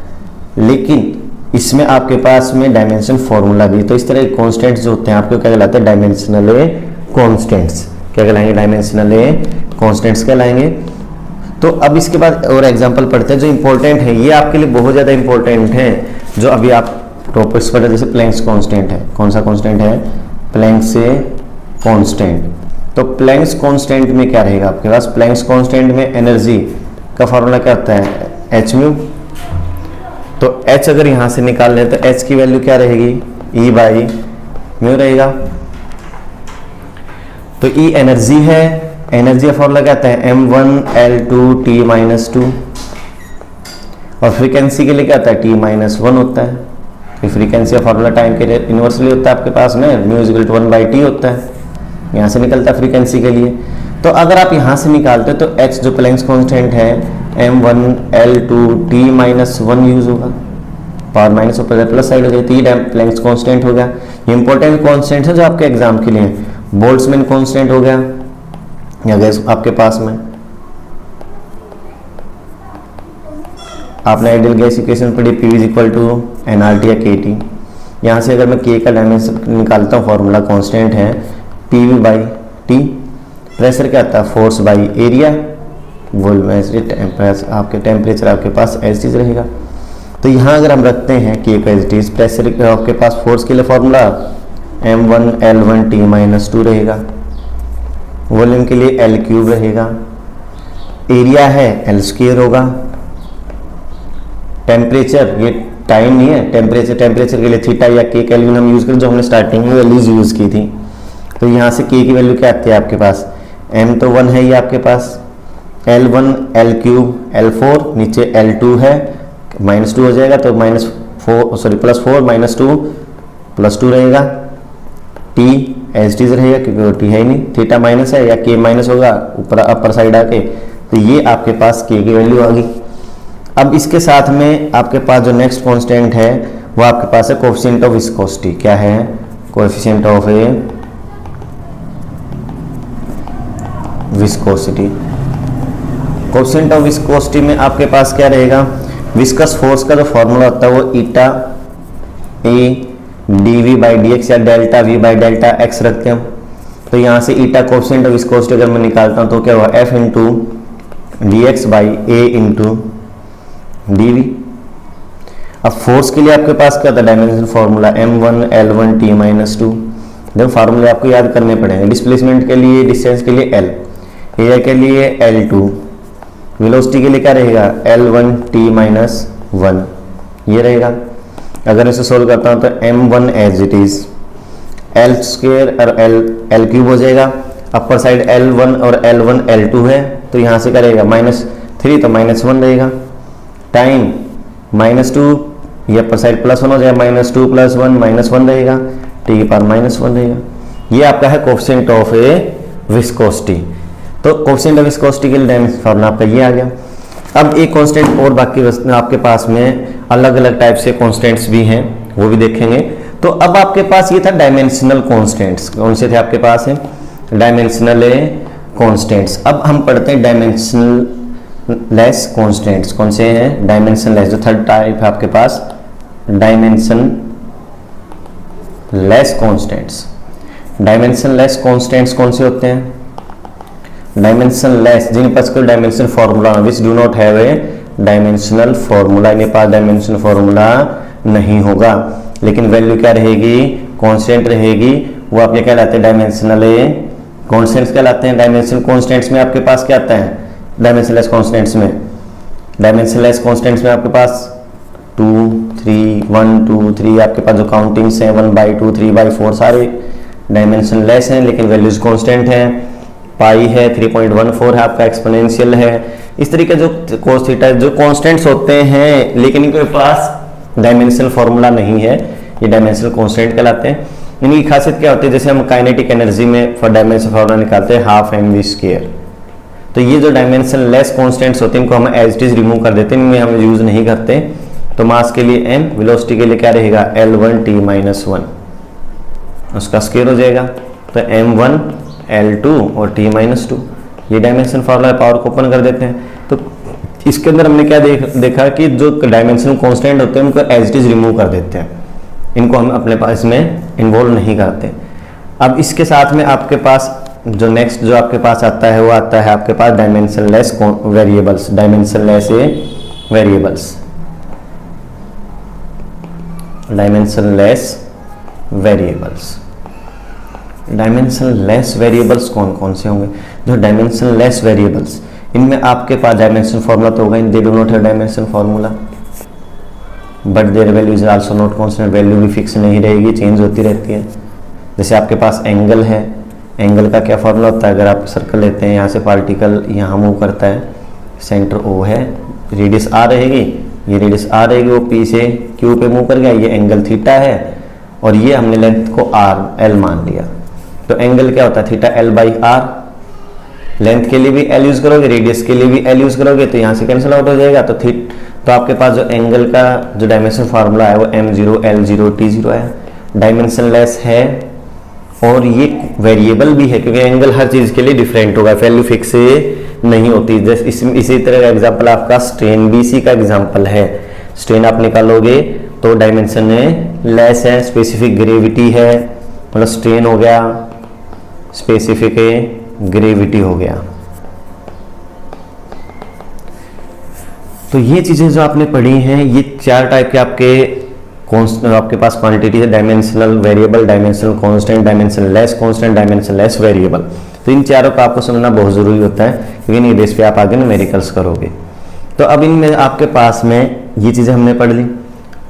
लेकिन इसमें आपके पास में डायमेंशन फॉर्मूला भी। तो इस तरह के कांस्टेंट्स जो होते हैं आपको क्या कहलाते हैं, डायमेंशनल कांस्टेंट्स। क्या कहलाएंगे, डायमेंशनल कांस्टेंट्स कहलाएंगे। तो अब इसके बाद और एग्जांपल पढ़ते हैं जो इंपॉर्टेंट है, ये आपके लिए बहुत ज़्यादा इंपॉर्टेंट है, जो अभी आप टॉपिक्स पढ़े, जैसे प्लैंक्स कांस्टेंट है। कौन सा कांस्टेंट है, प्लैंक्स कांस्टेंट। तो प्लैंक्स कांस्टेंट में क्या रहेगा आपके पास, प्लैंक्स कांस्टेंट में एनर्जी का फॉर्मूला क्या होता है, एच म्यू। तो H अगर यहाँ से निकाल लें तो H की वैल्यू क्या रहेगी, E बाई म्यू रहेगा। तो E एनर्जी है, एनर्जी का फॉर्मूला क्या आता है m1 L2 T-2, और फ्रीक्वेंसी के लिए क्या आता है T-1 होता है। तो फ्रीक्वेंसी का फॉर्मूला टाइम के इनवर्सली होता है आपके पास में, म्यू इक्वल टू 1/T होता है, यहाँ से निकलता है फ्रीक्वेंसी के लिए। तो अगर आप यहाँ से निकालते तो H जो प्लैंक्स कांस्टेंट है m1 L2 T-1 यूज होगा, पावर माइनस ऊपर प्लस साइड हो जाती है, प्लैंक्स कांस्टेंट हो गया। ये इंपॉर्टेंट कांस्टेंट है जो आपके एग्जाम के लिए। बोल्ट्जमैन कांस्टेंट हो गया या गैस आपके पास में, आपने आइडियल गैस इक्वेशन पढ़ी, P is equal to nRT या KT। यहाँ से अगर मैं K का डायमेंशन निकालता हूँ, फॉर्मूला कांस्टेंट है PV बाई T। प्रेशर क्या आता है, फोर्स बाई एरिया, वोल्यूमेट्रिक आपके टेम्परेचर आपके पास एज इज रहेगा। तो यहाँ अगर हम रखते हैं K का एज इज, प्रेशर आपके पास फोर्स के लिए फॉर्मूला m1 L1 T-2 रहेगा, वॉल्यूम के लिए L क्यूब रहेगा, एरिया है L स्क्वायर होगा, टेम्परेचर ये टाइम नहीं है, टेम्परेचर के लिए थीटा या K केल्विन हम यूज करें, जो हमने स्टार्टिंग में वैल्यूज यूज की थी। तो यहाँ से K की वैल्यू क्या आती है आपके पास, m तो 1 है ये आपके पास, L1 L क्यूब L4, नीचे L2 है, -2 हो जाएगा तो +4 -2 रहेगा, T एज टीज रहेगा क्योंकि वो T है ही नहीं, थीटा माइनस है या K माइनस होगा ऊपर अपर साइड आके। तो ये आपके पास K की वैल्यू आ गई। अब इसके साथ में आपके पास जो नेक्स्ट कांस्टेंट है वो आपके पास है कोएफिशिएंट ऑफ विस्कोसिटी। क्या है, coefficient of viscosity. Coefficient of viscosity में आपके पास क्या रहेगा, विस्कस फोर्स का जो फॉर्मूला होता है वो ईटा ए dv बाई dx या delta v by delta x रखते हैं हम। तो यहाँ से ईटा कोएफिशिएंट ऑफ विस्कोसिटी अगर मैं निकालता हूँ तो क्या हुआ, f into dx by a into dv। अब फोर्स के लिए आपके पास क्या था, dimension formula m1 L1 T-2। जब फार्मूले आपको याद करने पड़ेंगे, डिस्प्लेसमेंट के लिए, डिस्टेंस के लिए L, एरिया के लिए L2, वेलोसिटी के लिए क्या रहेगा L1t-1 ये रहेगा। अगर इसे सोल्व करता हूँ तो m1 as it is L square और L क्यूब हो जाएगा। अपर साइड L1 और L1 L2 है तो यहाँ से क्या रहेगा -3 तो -1 रहेगा, टाइम -2, ये अपर साइड +1 हो जाएगा, -2 + 1 -1 रहेगा, t की पावर -1 रहेगा। ये आपका है कोफिशिएंट ऑफ ए विस्कोसिटी। तो कोफिशिएंट ऑफ विस्कोसिटी के लिए डायमेंशन फॉर्मूला आपका ये आ गया। अब एक कांस्टेंट और बाकी आपके पास में अलग अलग टाइप से कांस्टेंट्स भी हैं, वो भी देखेंगे। तो अब आपके पास ये था डायमेंशनल कांस्टेंट्स, कौन से थे आपके पास है डायमेंशनल कांस्टेंट्स। अब हम पढ़ते हैं डायमेंशनल लेस कांस्टेंट्स, कौन से हैं डायमेंशन लेस, जो थर्ड टाइप है आपके पास dimensionless constants. Dimensionless constants कौन से होते हैं, डायमेंशन लेस जिनके पास कोई dimension formula which do not have a dimensional formula, इनके पास डायमेंशन फार्मूला नहीं होगा लेकिन वैल्यू क्या रहेगी कांस्टेंट रहेगी, वो आपके कहलाते हैं डायमेंशनल कांस्टेंट्स कहलाते हैं। डायमेंशनल कांस्टेंट्स में आपके पास क्या आता है डायमेंशन लेस कांस्टेंट्स में, डायमेंशन लेस कांस्टेंट्स में आपके पास 2 3 1 2 3 आपके पास जो काउंटिंग्स हैं 1/2 3/4 सारे डायमेंशन लेस हैं लेकिन वैल्यूज कांस्टेंट हैं। पाई है 3.14 है आपका, एक्सपोनेंशियल है, इस तरीके जो कोस थीटा जो कांस्टेंट्स होते हैं लेकिन इनके पास डायमेंशनल फार्मूला नहीं है, ये डायमेंशनल कांस्टेंट कहलाते हैं। इनकी खासियत क्या होती है, जैसे हम काइनेटिक एनर्जी में फॉर डायमेंशनल फार्मूला निकालते हैं 12 mv², तो ये जो डायमेंशन लेस कांस्टेंट्स होते हैं इनको हम एज इट इज रिमूव कर देते हैं, इनमें हम यूज नहीं करते। तो मास के लिए m, वेलोसिटी के लिए क्या रहेगा L1t-1, उसका स्क्वायर हो जाएगा, तो m1 L2 और t-2, ये डायमेंशन फार्मूला पावर को ओपन कर देते हैं। तो इसके अंदर हमने क्या देखा कि जो डायमेंशनल कांस्टेंट होते हैं उनको एज इट इज रिमूव कर देते हैं, इनको हम अपने पास में इन्वॉल्व नहीं करते। अब इसके साथ में आपके पास जो नेक्स्ट जो आपके पास आता है वो आता है आपके पास dimensionless variables, dimensionless variables, dimensionless variables. Dimensionless variables कौन कौन से होंगे, जो डायमेंशन लेस वेरिएबल्स इनमें आपके पास डायमेंशन फार्मूला तो होगा, they do not have dimension formula but their value is also not constant, value भी फिक्स नहीं रहेगी, चेंज होती रहती है। जैसे आपके पास एंगल है, एंगल का क्या फार्मूला होता है, अगर आप सर्कल लेते हैं यहाँ से पार्टिकल यहाँ मूव करता है, सेंटर O है, रेडियस R रहेगी, ये रेडियस R रहेगी, वो P से Q पे मूव कर गया, ये एंगल थीटा है और ये हमने लेंथ को L मान लिया। तो एंगल क्या होता है थीटा L/R, लेंथ के लिए भी L यूज करोगे, रेडियस के लिए भी L यूज करोगे, तो यहाँ से कैंसिल आउट हो जाएगा। तो आपके पास जो एंगल का जो डायमेंशन फार्मूला है वो m0 L0 T0 है, डायमेंशन लेस है और ये वेरिएबल भी है क्योंकि एंगल हर चीज के लिए डिफरेंट होगा, वैल्यू फिक्स नहीं होती। जैसे इसी तरह का एग्जांपल आपका स्ट्रेन BC का एग्जांपल है, स्ट्रेन आप निकालोगे तो डायमेंशन लेस है, स्पेसिफिक ग्रेविटी है, मतलब स्ट्रेन हो गया, स्पेसिफिक ग्रेविटी हो गया। तो ये चीजें जो आपने पढ़ी हैं ये 4 टाइप के आपके पास क्वांटिटी है, dimensional variable, dimensional constant, dimension less constant, dimension less variable. तो इन चारों का आपको समझना बहुत जरूरी होता है क्योंकि इन बेस पे आप आगे न्यूमेरिकल्स करोगे। तो अब इनमें आपके पास में ये चीजें हमने पढ़ ली,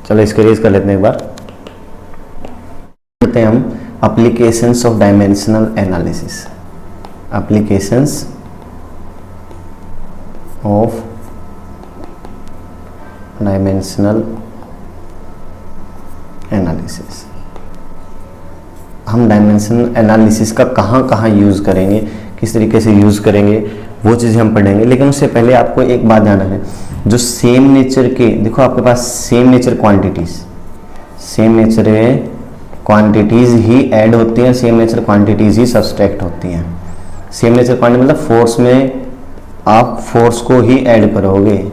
चलो इसको रेज कर लेते हैं एक बार। करते हैं हम applications of dimensional analysis, applications of dimensional analysis. हम डायमेंशनल एनालिसिस का कहाँ यूज करेंगे, किस तरीके से यूज करेंगे, वो चीजें हम पढ़ेंगे। लेकिन उससे पहले आपको एक बात ध्यान रखना, जो सेम नेचर के, देखो आपके पास same nature quantities, same nature quantities ही ऐड होती हैं, सेम नेचर क्वांटिटीज ही सब्सट्रैक्ट होती हैं। सेम नेचर क्वांटिटी मतलब फोर्स में आप फोर्स को ही ऐड करोगे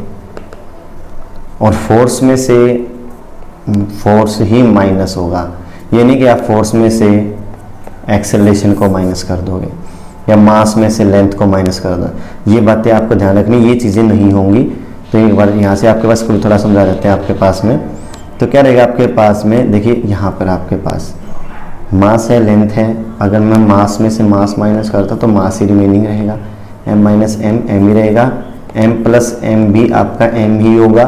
और फोर्स में से फोर्स ही माइनस होगा, ये नहीं कि आप फोर्स में से एक्सेलरेशन को माइनस कर दोगे या मास में से लेंथ को माइनस कर दो। ये बातें आपको ध्यान रखनी, ये चीज़ें नहीं होंगी। तो एक बार यहाँ से आपके पास थोड़ा समझा देते हैं आपके पास में। तो क्या रहेगा आपके पास में, देखिए यहाँ पर आपके पास मास है, लेंथ है, अगर मैं मास में से मास माइनस करता तो मास ही रिमेनिंग रहेगा, m - m m ही रहेगा, m प्लस एम भी आपका m ही होगा,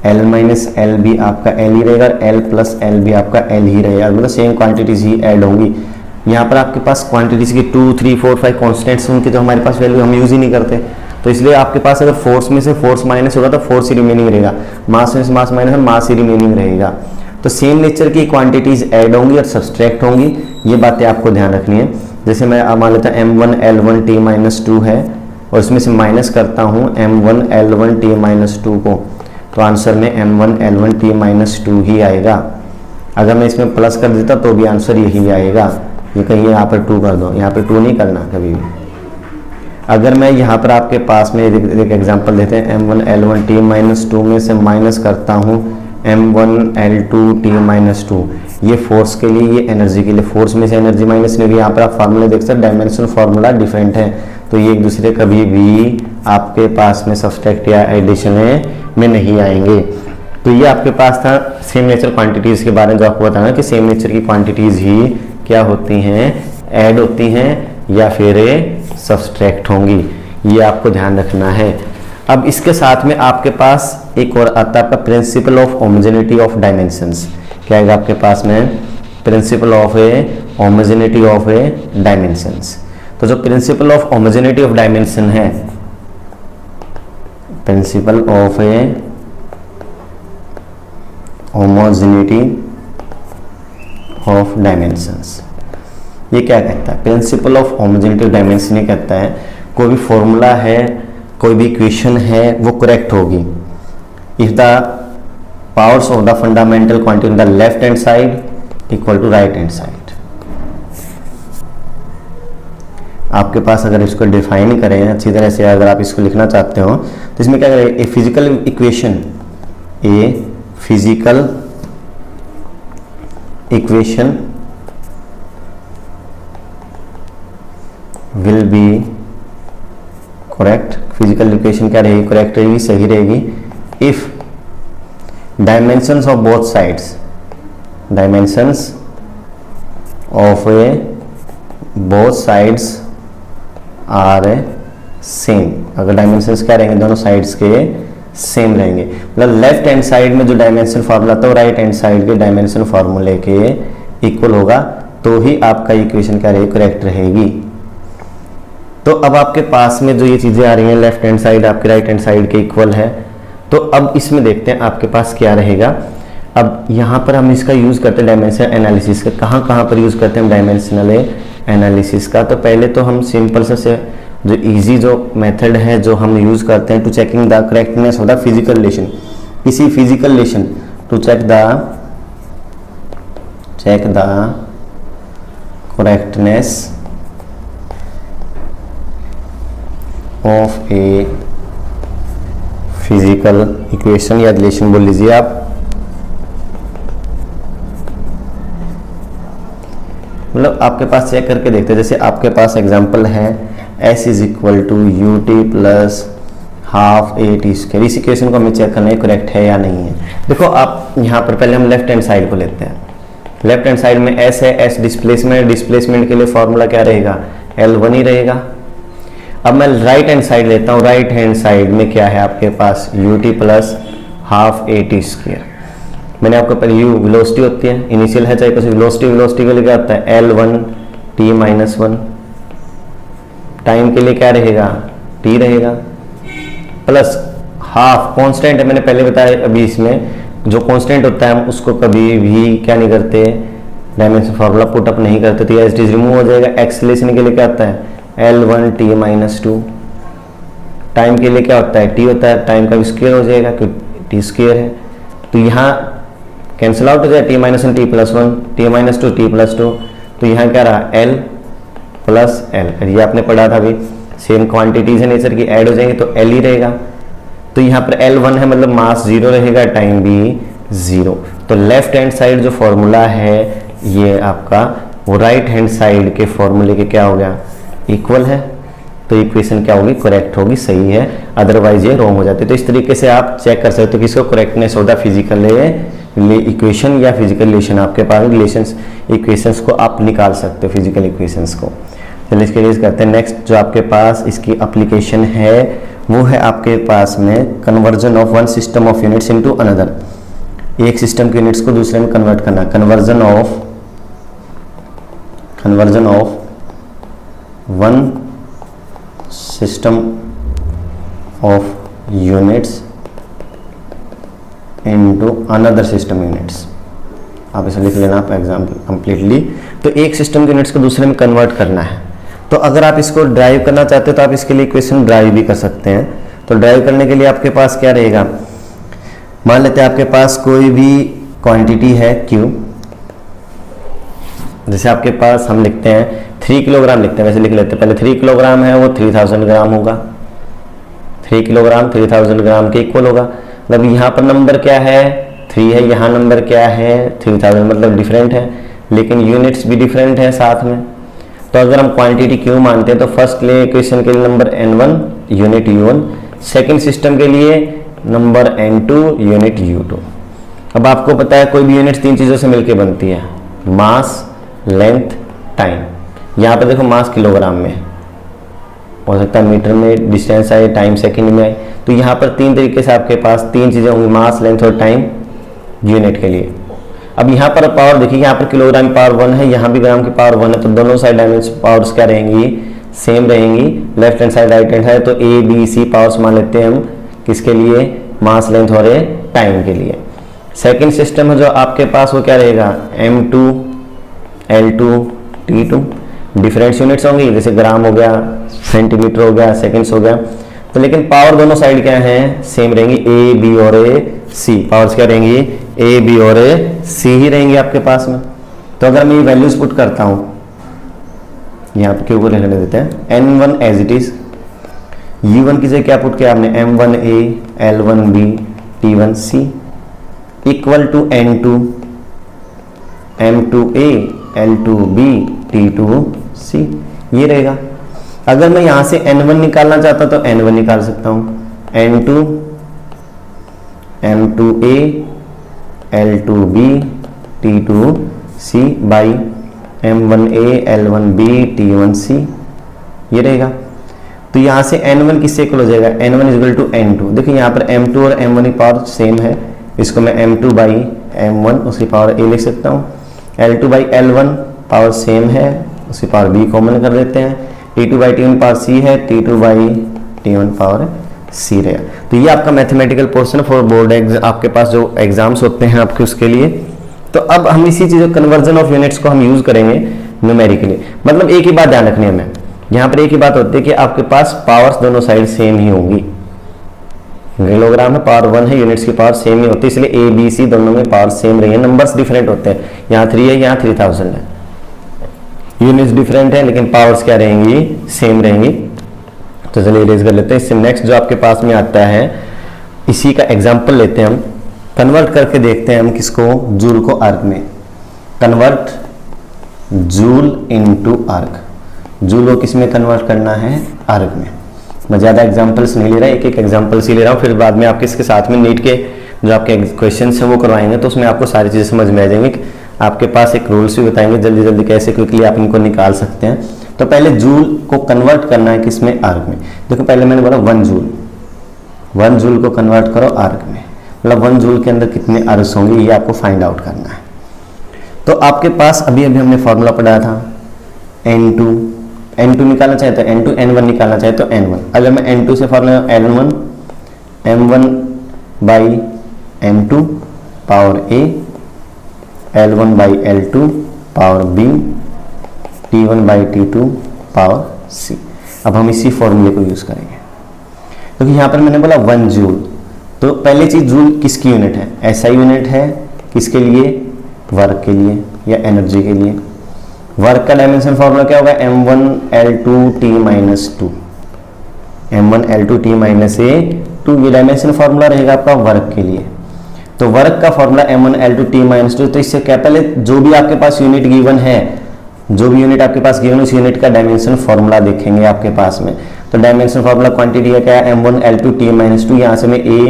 l माइनस एल भी आपका l ही रहेगा, और l प्लस एल भी आपका l ही रहेगा, मतलब सेम क्वांटिटीज ही ऐड होंगी। यहाँ पर आपके पास क्वांटिटीज की 2, 3, 4, 5 कॉन्स्टेंट्स, उनकी तो हमारे पास वैल्यू हम यूज ही नहीं करते, तो इसलिए आपके पास अगर फोर्स में से फोर्स माइनस होगा तो फोर्स ही रिमेनिंग रहेगा, मास में से मास माइनस है, मास ही रिमेनिंग रहेगा। तो सेम नेचर की क्वांटिटीज ऐड होंगी और सब्सट्रैक्ट होंगी, ये बातें आपको ध्यान रखनी है। जैसे मैं मान लेता हूँ m1 l1 t माइनस 2 है, और इसमें से माइनस करता हूँ m1 l1 t माइनस 2 को, तो आंसर में m1 l1 t माइनस 2 ही आएगा। अगर मैं इसमें प्लस कर देता तो भी आंसर यही आएगा। ये कहीं यहाँ पर 2 कर दो, यहाँ पर 2 नहीं करना कभी भी। अगर मैं यहाँ पर आपके पास में एक एग्जांपल देते हैं, m1 l1 t माइनस 2 में से माइनस करता हूँ m1 l2 t माइनस 2, ये फोर्स के लिए, ये एनर्जी के लिए, फोर्स में से एनर्जी माइनस नहीं होगी। यहाँ पर आप फार्मूला देख सकते हैं, डायमेंशन फार्मूला डिफरेंट है, तो ये एक दूसरे कभी भी आपके पास में सब्सट्रैक्ट या एडिशन में नहीं आएंगे। तो ये आपके पास था सेम नेचर क्वांटिटीज़ के बारे में, जो आपको बताना कि सेम नेचर की क्वांटिटीज़ ही क्या होती हैं, ऐड होती हैं या फिर सब्सट्रैक्ट होंगी, ये आपको ध्यान रखना है। अब इसके साथ में आपके पास एक और आता है आपका principle of homogeneity of dimensions. क्या आएगा आपके पास में? Principle of a homogeneity of a dimensions. तो जो principle of homogeneity of dimension है, principle of a homogeneity of dimensions, ये क्या कहता है? Principle of homogeneity of dimension ये कहता है कोई भी फॉर्मूला है, कोई भी इक्वेशन है, वो करेक्ट होगी if the powers of the fundamental quantity on the left hand side equal to right hand side. आपके पास अगर इसको डिफाइन करें अच्छी तरह से, अगर आप इसको लिखना चाहते हो तो इसमें क्या करें? A physical equation, a physical equation will be correct. Physical equation क्या रहेगी? करेक्ट रहेगी, सही रहेगी if dimensions of both sides, dimensions of a both sides are same. अगर डायमेंशंस क्या रहेंगे? दोनों साइड्स के सेम रहेंगे, मतलब लेफ्ट हैंड साइड में जो डायमेंशन फार्मूला था वो राइट हैंड साइड के डायमेंशन फार्मूले के इक्वल होगा, तो ही आपका इक्वेशन क्या रहेगी? करेक्ट रहेगी। तो अब आपके पास में जो ये चीज़ें आ रही हैं, लेफ्ट हैंड साइड आपके राइट हैंड साइड के इक्वल है, तो अब इसमें देखते हैं आपके पास क्या रहेगा। अब यहाँ पर हम इसका यूज़ करते हैं डायमेंशनल एनालिसिस का। कहाँ कहाँ पर यूज़ करते हैं हम डायमेंशनल एनालिसिस का? तो पहले तो हम सिंपल से जो इजी जो मेथड है जो हम यूज़ करते हैं to checking the correctness of the physical relation, किसी physical relation to check the correctness of a physical equation या रिलेशन बोल लीजिए आप, मतलब आपके पास चेक करके देखते हैं। जैसे आपके पास एग्जांपल है s is equal to u T plus half A T square. इस इक्वेशन को हमें चेक करना है करेक्ट है या नहीं है। देखो आप यहाँ पर पहले हम लेफ्ट हैंड साइड को लेते हैं। लेफ्ट हैंड साइड में s है, s डिस्प्लेसमेंट, डिस्प्लेसमेंट के लिए फॉर्मूला क्या रहेगा? L1 ही रहेगा। अब मैं राइट हैंड साइड लेता हूँ, राइट हैंड साइड में क्या है आपके पास? U T plus half A T square. मैंने आपको पहले यू वेलोसिटी होती है, इनिशियल है, चाहे कुछ वेलोसिटी के लिए क्या होता है? L1 t minus 1। टाइम के लिए क्या रहेगा? t रहेगा, प्लस हाफ कांस्टेंट है, मैंने पहले बताया। अभी इसमें जो कांस्टेंट होता है हम उसको कभी भी क्या नहीं करते? डायमेंशन फार्मूला पुट अप नहीं करते, तो एस टी रिमूव हो जाएगा। एक्सेलरेशन के लिए क्या होता है? L1 t minus 2। टाइम के लिए क्या होता है? t होता है, टाइम का स्क्वायर हो जाएगा क्योंकि t स्क्वायर है, तो यहाँ कैंसिल आउट हो जाए t minus 1 t plus 1, t minus 2 t plus 2, तो यहाँ क्या रहा? L plus L। ये आपने पढ़ा था अभी, सेम क्वांटिटीज है नेचर की, ऐड हो जाएंगे तो L ही रहेगा। तो यहाँ पर L1 है, मतलब मास 0 रहेगा, टाइम भी 0। तो लेफ्ट हैंड साइड जो फॉर्मूला है ये आपका, वो राइट हैंड साइड के फॉर्मूले के क्या हो गया? इक्वल है। तो इक्वेशन क्या होगी? करेक्ट होगी, सही है, अदरवाइज ये रॉन्ग हो जाती है। तो इस तरीके से आप चेक कर सकते हो किसको correctness of the physical equation या फिजिकल रिलेशन। आपके पास रिलेशंस इक्वेशंस को आप निकाल सकते हो, फिजिकल इक्वेशंस को। चलिए इसके लिए करते हैं नेक्स्ट। जो आपके पास इसकी एप्लीकेशन है वो है आपके पास में conversion of one system of units into another, एक सिस्टम के यूनिट्स को दूसरे में कन्वर्ट करना, conversion of one system of units into another system units. आप इसे लिख लेना आप एग्जाम्पल कंप्लीटली। तो एक सिस्टम के यूनिट्स को दूसरे में कन्वर्ट करना है। तो अगर आप इसको ड्राइव करना चाहते हो तो आप इसके लिए इक्वेशन ड्राइव भी कर सकते हैं। तो ड्राइव करने के लिए आपके पास क्या रहेगा, मान लेते हैं आपके पास कोई भी क्वांटिटी है Q, जैसे आपके पास हम लिखते हैं 3 किलोग्राम लिखते हैं, वैसे लिख लेते हैं पहले 3 किलोग्राम है वो 3000 ग्राम होगा, 3 किलोग्राम 3000 ग्राम के इक्वल होगा। मतलब यहाँ पर नंबर क्या है 3 है, यहाँ नंबर क्या है 3000, मतलब डिफरेंट है, लेकिन यूनिट्स भी डिफरेंट है साथ में। तो अगर हम क्वांटिटी Q मानते हैं तो फर्स्ट ले इक्वेशन के लिए number N1 unit U1, second system के लिए नंबर N2 यूनिट U2। अब आपको पता है कोई भी यूनिट 3 चीज़ों से मिलकर बनती है, मास, लेंथ, टाइम। यहाँ पर देखो मास किलोग्राम में हो सकता है, मीटर में डिस्टेंस आए, टाइम सेकंड में आए। तो यहाँ पर 3 तरीके से आपके पास 3 चीज़ें होंगी, मास, लेंथ और टाइम यूनिट के लिए। अब यहाँ पर पावर देखिए, यहाँ पर किलोग्राम की पावर 1 है, यहाँ भी ग्राम की पावर 1 है, तो दोनों साइड डायमेंशन पावर्स क्या रहेंगी, सेम रहेंगी। Left hand side right hand side, तो A B C पावर्स मान लेते हैं हम किसके लिए, मास, लेंथ और टाइम के लिए। सेकेंड सिस्टम है जो आपके पास वो क्या रहेगा, M2 L2 T2, different units होंगी, जैसे ग्राम हो गया, सेंटीमीटर हो गया, सेकेंड्स हो गया। तो लेकिन पावर दोनों साइड क्या है, सेम रहेंगी, A B और C पावर्स क्या रहेंगी, A B और C ही रहेंगी आपके पास में। तो अगर मैं ये वैल्यूज पुट करता हूँ, यहाँ पे क्यों को लिखने देते हैं, N1 as it is, U1 की जगह क्या पुट किया आपने, M1A L1B T1C equal to N2 M2A L2B T2C, ये रहेगा। अगर मैं यहां से N1 निकालना चाहता तो N1 निकाल सकता हूं, N2 M2A L2B T2C by M1A L1B T1C, ये रहेगा। तो यहां से N1 किससे इक्वल हो जाएगा, N1 इक्वल टू N2। देखिए यहाँ पर M2 और M1 की पावर सेम है, इसको मैं M2 बाई M1 उसकी पावर A लिख सकता हूँ। L2 by L1 power same है, उसकी पावर B कॉमन कर देते हैं। T2 by T1 power C है, T2 by T1 power C रहेगा। तो ये आपका mathematical portion for board exam, आपके पास जो एग्जाम्स होते हैं आपके उसके लिए। तो अब हम इसी चीज़ कन्वर्जन ऑफ यूनिट्स को हम यूज करेंगे न्यूमेरिकली। मतलब एक ही बात ध्यान रखनी है हमें, यहाँ पर एक ही बात होती है कि आपके पास पावर्स दोनों साइड सेम ही होंगी। किलोग्राम में पावर 1 है, यूनिट्स की पावर सेम ही होती है, इसलिए A B C दोनों में पावर सेम रही है, नंबर्स डिफरेंट होते हैं। यहाँ 3 है, यहाँ 3000 है, यूनिट्स डिफरेंट है लेकिन पावर्स क्या रहेंगी, सेम रहेंगी। तो चलिए इरेज कर लेते हैं। इससे नेक्स्ट जो आपके पास में आता है, इसी का एग्जांपल लेते हैं हम, कन्वर्ट करके देखते हैं हम किसको, जूल को आर्क में। Convert joule into arc, joule को किस में कन्वर्ट करना है, आर्क में। मैं ज़्यादा एग्जांपल्स नहीं ले रहा, एक एक एग्जांपल्स ही ले रहा हूँ, फिर बाद में आपके इसके साथ में नीट के जो आपके क्वेश्चंस हैं वो करवाएंगे, तो उसमें आपको सारी चीज़ें समझ में आ जाएंगी। आपके पास एक रूल्स भी बताएंगे जल्दी जल्दी कैसे क्विकली आप इनको निकाल सकते हैं। तो पहले जूल को कन्वर्ट करना है किसमें, आर्क में। देखो पहले मैंने बोला 1 जूल, 1 जूल को कन्वर्ट करो आर्क में, मतलब 1 जूल के अंदर कितने अर्स होंगे ये आपको फाइंड आउट करना है। तो आपके पास अभी अभी हमने फॉर्मूला पढ़ाया था, N2 निकालना चाहे तो N2, N1 निकालना चाहे तो N1। अगर मैं N2 से formula N1 M1 by M2 power A, L1 by L2 power B, T1 by T2 power C। अब हम इसी फॉर्मूले को यूज करेंगे, क्योंकि यहाँ पर मैंने बोला 1 जूल। तो पहली चीज, जूल किसकी यूनिट है, SI यूनिट है, किसके लिए, वर्क के लिए या एनर्जी के लिए। वर्क का डायमेंशन फॉर्मूला क्या होगा, M1 L2 T minus 2, M1 L2 T minus A2, ये डायमेंशन फॉर्मूला रहेगा आपका वर्क के लिए। तो वर्क का formula M1 L2 T minus 2। तो इससे क्या, पहले जो भी आपके पास यूनिट गिवन है, जो भी यूनिट आपके पास गिवन, उस यूनिट का डायमेंशन फॉर्मूला देखेंगे आपके पास में। तो डायमेंशन फॉर्मूला क्वांटिटी का क्या है, M1 L2 T माइनस 2। यहाँ से में A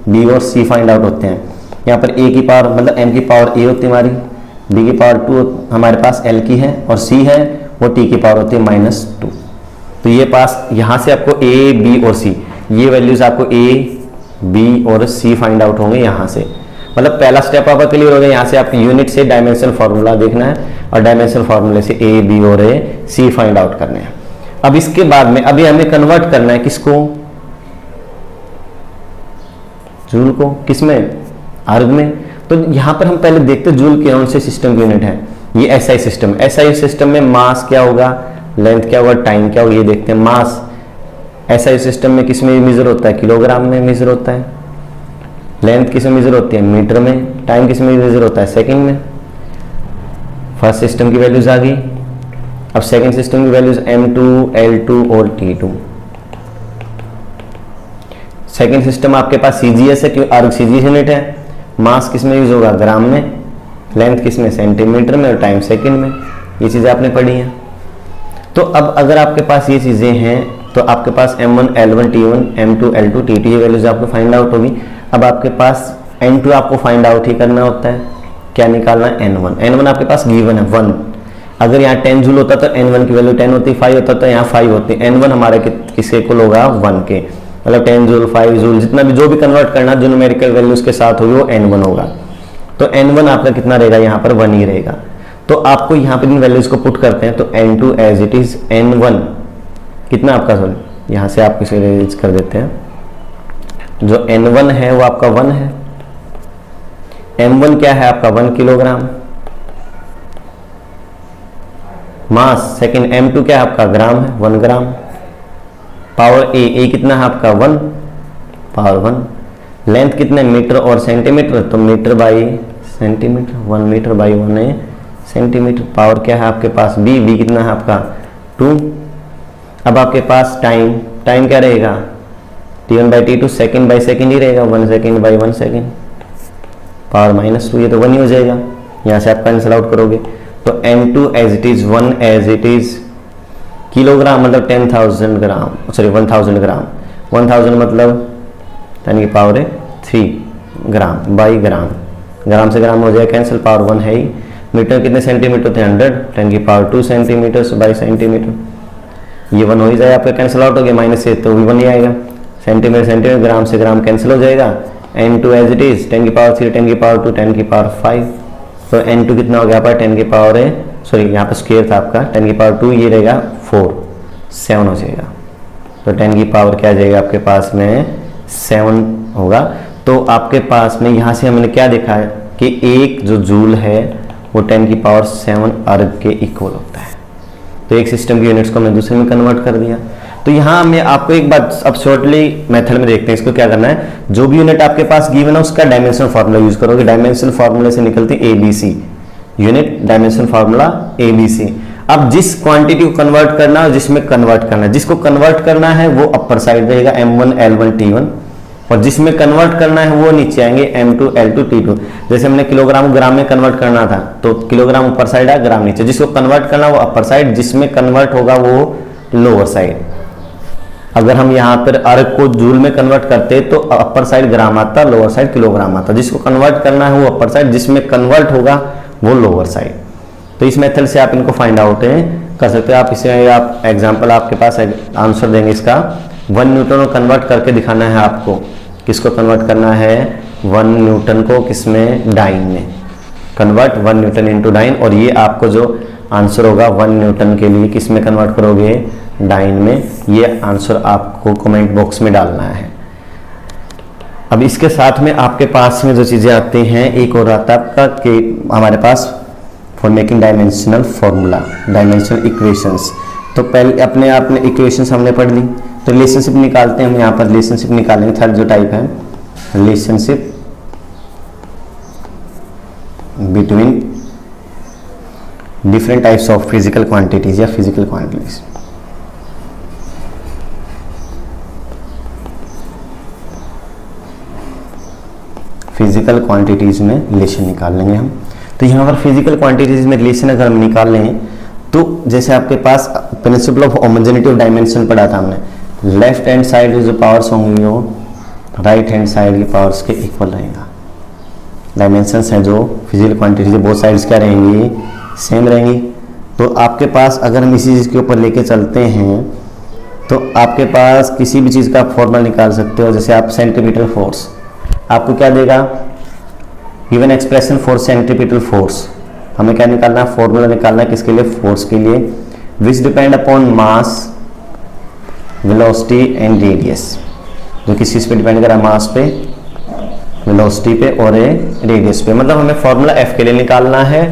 B और C फाइंड आउट होते हैं। यहाँ पर A की पावर मतलब M की पावर A होती है हमारी, B की पावर 2 हमारे पास L की है, और C है वो T की पावर होती है -2। तो ये पास यहाँ से आपको A B और C ये वैल्यूज आपको ए, बी और सी फाइंड आउट होंगे यहाँ से। मतलब पहला स्टेप आपका क्लियर हो गया, यहाँ से आपको यूनिट से डायमेंशनल फार्मूला देखना है और डायमेंशनल फार्मूले से ए, बी और सी फाइंड आउट करने हैं। अब इसके बाद में अभी हमें कन्वर्ट करना है किसको, जूल को, किसमें, अर्ग में। तो यहां पर हम पहले देखते हैं जूल कौन से सिस्टम की यूनिट है। ये एसआई सिस्टम, एसआई सिस्टम में मास क्या होगा, लेंथ क्या होगा, टाइम क्या होगा, ये देखते हैं। मास एसआई सिस्टम में किस में मेजर होता है, किलोग्राम में मेजर होता है। लेंथ किस में मेजर होती है, मीटर में। टाइम किस में मेजर होता है, सेकंड में। फर्स्ट सिस्टम की वैल्यूज आ गई। अब सेकंड सिस्टम की वैल्यूज M2, L2 और T2। सेकंड सिस्टम आपके पास CGS है, क्योंकि अर्ग CGS यूनिट है। मास किस में यूज होगा, ग्राम में। लेंथ किस में, सेंटीमीटर में। और टाइम सेकंड में। ये चीजें आपने पढ़ी हैं। तो अब अगर आपके पास ये चीजें हैं तो आपके पास M1, L1, T1, M2, L2, T2 ये वैल्यूज आपको फाइंड आउट होगी। अब आपके पास N2 आपको फाइंड आउट ही करना होता है। क्या निकालना है, N1। N1 आपके पास गिवन है 1। अगर यहाँ 10 जूल होता तो N1 की वैल्यू 10 होती, 5 होता तो यहाँ 5 होती। N1 हमारे किसके इक्वल होगा, 1 के। मतलब 10 जूल, 5 जूल, जितना भी जो भी कन्वर्ट करना जो न्यूमेरिकल वैल्यूज के साथ होगी वो N1 होगा। तो N1 आपका कितना रहेगा, यहाँ पर 1 ही रहेगा। तो आपको यहाँ पर इन वैल्यूज को पुट करते हैं तो N2 as it is N1 कितना आपका, सॉरी यहाँ से आप किसे रेज कर देते हैं। जो N1 है वो आपका 1 है। M1 क्या है आपका, 1 किलोग्राम। मास सेकंड M2 क्या है आपका, ग्राम है, 1 ग्राम। पावर ए कितना है आपका, 1 पावर 1। लेंथ कितने, मीटर और सेंटीमीटर, तो metre by centimetre, 1 metre by 1 है सेंटीमीटर। पावर क्या है आपके पास, बी कितना है आपका, 2। अब आपके पास टाइम क्या रहेगा, T1 by T2, second by second ही रहेगा, 1 सेकेंड बाई 1 सेकेंड। पावर -2, ये तो 1 ही हो जाएगा। यहाँ से आप कैंसिल आउट करोगे तो N2 as it is 1 as it is kilogram, मतलब 10,000 ग्राम, सॉरी 1000 ग्राम। 1000 मतलब 10⁻³ ग्राम बाई ग्राम। ग्राम से ग्राम हो जाएगा कैंसिल, पावर 1 है ही। मीटर कितने सेंटीमीटर होते हैं, 100, 10⁻² सेंटीमीटर बाई सेंटीमीटर। ये 1 हो ही जाएगा आपका, कैंसिल आउट हो गया, माइनस से तो भी 1 ही आएगा। सेंटीमीटर, ग्राम से ग्राम कैंसिल हो जाएगा। N2 as it is 10⁻³ 10⁻², 10⁻5। तो N2 कितना हो गया आपका, 10⁻, सॉरी यहाँ पर स्क्वायर था आपका, 10⁻², ये रहेगा 4, 7 हो जाएगा। तो 10⁻, क्या आ जाएगा आपके पास में, 7 होगा। तो आपके पास में यहाँ से हमने क्या देखा है कि एक जो जूल है वो 10⁻7 अर्ग के इक्वल होता है। तो एक सिस्टम की यूनिट्स को हमने दूसरे में कन्वर्ट कर दिया। तो यहाँ मैं आपको एक बात अब शॉर्टली मेथड में देखते हैं इसको क्या करना है। जो भी यूनिट आपके पास गिवन है उसका डायमेंशनल फार्मूला यूज करोगे। डायमेंशनल फार्मूले से निकलती ABC unit, dimensional formula ABC। अब जिस क्वांटिटी को कन्वर्ट करना है, जिसमें कन्वर्ट करना है, जिसको कन्वर्ट करना है वो अपर साइड रहेगा M1, L1, T1, और जिसमें कन्वर्ट करना है वो नीचे आएंगे M2, L2, T2। जैसे हमने किलोग्राम ग्राम में कन्वर्ट करना था तो किलोग्राम ऊपर साइड है, ग्राम नीचे। जिसको कन्वर्ट करना वो अपर साइड, जिसमें कन्वर्ट होगा वो लोअर साइड। अगर हम यहाँ पर अर्ग को जूल में कन्वर्ट करते तो अपर साइड ग्राम आता, लोअर साइड किलोग्राम आता। जिसको कन्वर्ट करना है वो अपर साइड, जिसमें कन्वर्ट होगा वो लोअर साइड। तो इस मेथड से आप इनको फाइंड आउट कर सकते हो। आप इसे आप एग्जांपल आपके पास आंसर देंगे इसका। 1 न्यूटन को कन्वर्ट करके दिखाना है आपको। किसको कन्वर्ट करना है, 1 न्यूटन को किसमें, डाइन में। कन्वर्ट 1 न्यूटन इंटू डाइन, और ये आपको जो आंसर होगा 1 न्यूटन के लिए किसमें कन्वर्ट करोगे, डाइन में। ये आंसर आपको कमेंट बॉक्स में डालना है। अब इसके साथ में आपके पास में जो चीज़ें आती हैं, एक और आता है आपका कि हमारे पास for making dimensional formula, dimensional equations. तो पहले अपने आपने इक्वेशंस हमने पढ़ ली, तो रिलेशनशिप निकालते हैं हम। यहाँ पर रिलेशनशिप निकालेंगे। थर्ड जो टाइप है relationship between different types of physical quantities या फिजिकल क्वांटिटीज। फिजिकल क्वांटिटीज में रिलेशन निकाल लेंगे हम। तो यहाँ पर फिजिकल क्वांटिटीज में रिलेशन अगर हम निकाल लें तो जैसे आपके पास principle of homogeneity of dimension पढ़ा था हमने। लेफ्ट हैंड साइड जो पावर्स होंगी वो राइट हैंड साइड की पावर्स के इक्वल रहेगा। डायमेंशंस हैं जो फिजिकल क्वांटिटीज, बोथ साइड्स क्या रहेंगी, सेम रहेंगी। तो आपके पास अगर हम इसी चीज़ के ऊपर लेके चलते हैं तो आपके पास किसी भी चीज़ का फॉर्मूला निकाल सकते हो, जैसे आप सेंट्रीपिटल फोर्स, आपको क्या देगा, given expression for centripetal force, हमें क्या निकालना है, फॉर्मूला निकालना है किसके लिए, फोर्स के लिए, विच depend upon mass, velocity and radius, जो किस चीज़ पे डिपेंड करा, मास पे, वेलोसिटी पे और रेडियस पे। मतलब हमें फॉर्मूला एफ के लिए निकालना है,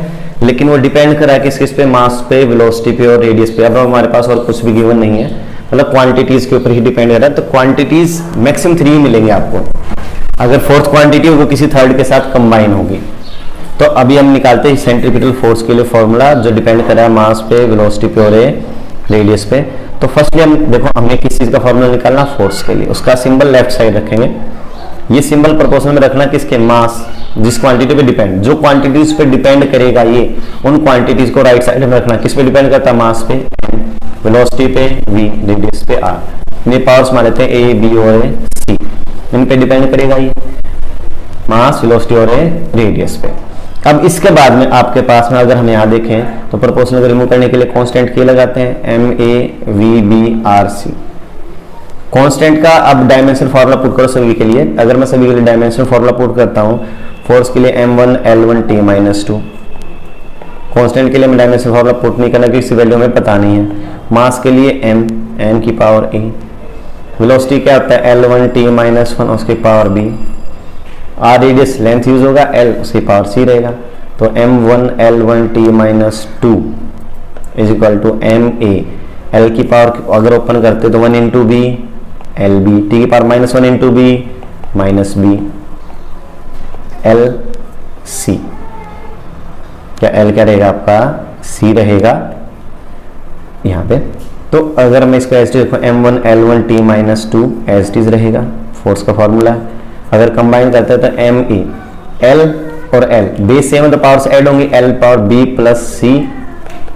लेकिन वो डिपेंड करा है किस किस पे, मास पे, वेलोसिटी पे और रेडियस पे। अब हमारे पास और कुछ भी गिवन नहीं है, मतलब क्वांटिटीज के ऊपर ही डिपेंड कर रहा है। तो क्वांटिटीज मैक्सिमम 3 मिलेंगे आपको, अगर फोर्थ क्वांटिटी वो किसी थर्ड के साथ कंबाइन होगी। तो अभी हम निकालते हैं सेंट्रीपिटल फोर्स के लिए फॉर्मूला, जो डिपेंड कर रहा है मास पे, वेलोसिटी पे और रेडियस पे। तो फर्स्टली हम देखो, हमें किस चीज़ का फॉर्मूला निकालना, फोर्स के लिए। उसका सिंबल लेफ्ट साइड रखेंगे, ये सिंबल प्रोपोर्शनल में रखना किसके, मास, जिस क्वांटिटी पे डिपेंड, जो क्वांटिटीज पे डिपेंड करेगा ये, उन क्वांटिटीज को राइट साइड में रखना। किस पे डिपेंड करता है, मास पे, वेलोसिटी पे v, रेडियस पे r। ये पावर्स मान लेते हैं a, b और c, इन पे डिपेंड करेगा ये, मास, वेलोसिटी और रेडियस पे। अब इसके बाद में आपके पास में अगर हम यहाँ देखें तो प्रोपोर्शनल को रिमूव करने के लिए कांस्टेंट के लगाते हैं, m a v b r c। Constant का अब डायमेंशन फार्मूला पुट करो सभी के लिए। अगर मैं सभी के लिए डायमेंशन फार्मूला पुट करता हूँ, फोर्स के लिए m1 l1 t-2, कांस्टेंट के लिए मैं डायमेंशन फार्मूला पुट नहीं करना क्योंकि इसकी वैल्यू हमें पता नहीं है। मास के लिए m की पावर a, वेलोसिटी क्या होता है l1 t-1 उसकी power b, r radius length use होगा, l उसकी पावर c रहेगा। तो m1 l1 t-2 is equal to ma, l की पावर अगर ओपन करते तो 1 into B L B, T की power -1 into B minus B L C. क्या एल क्या रहेगा आपका, सी रहेगा यहाँ पे। तो अगर मैं इसका एज टी देखो, m1 l1 t-2 as tease रहेगा, फोर्स का फॉर्मूला। अगर कंबाइन करते हैं तो m e, l और l बेस सेम है तो पावर्स ऐड होंगी, l power b plus c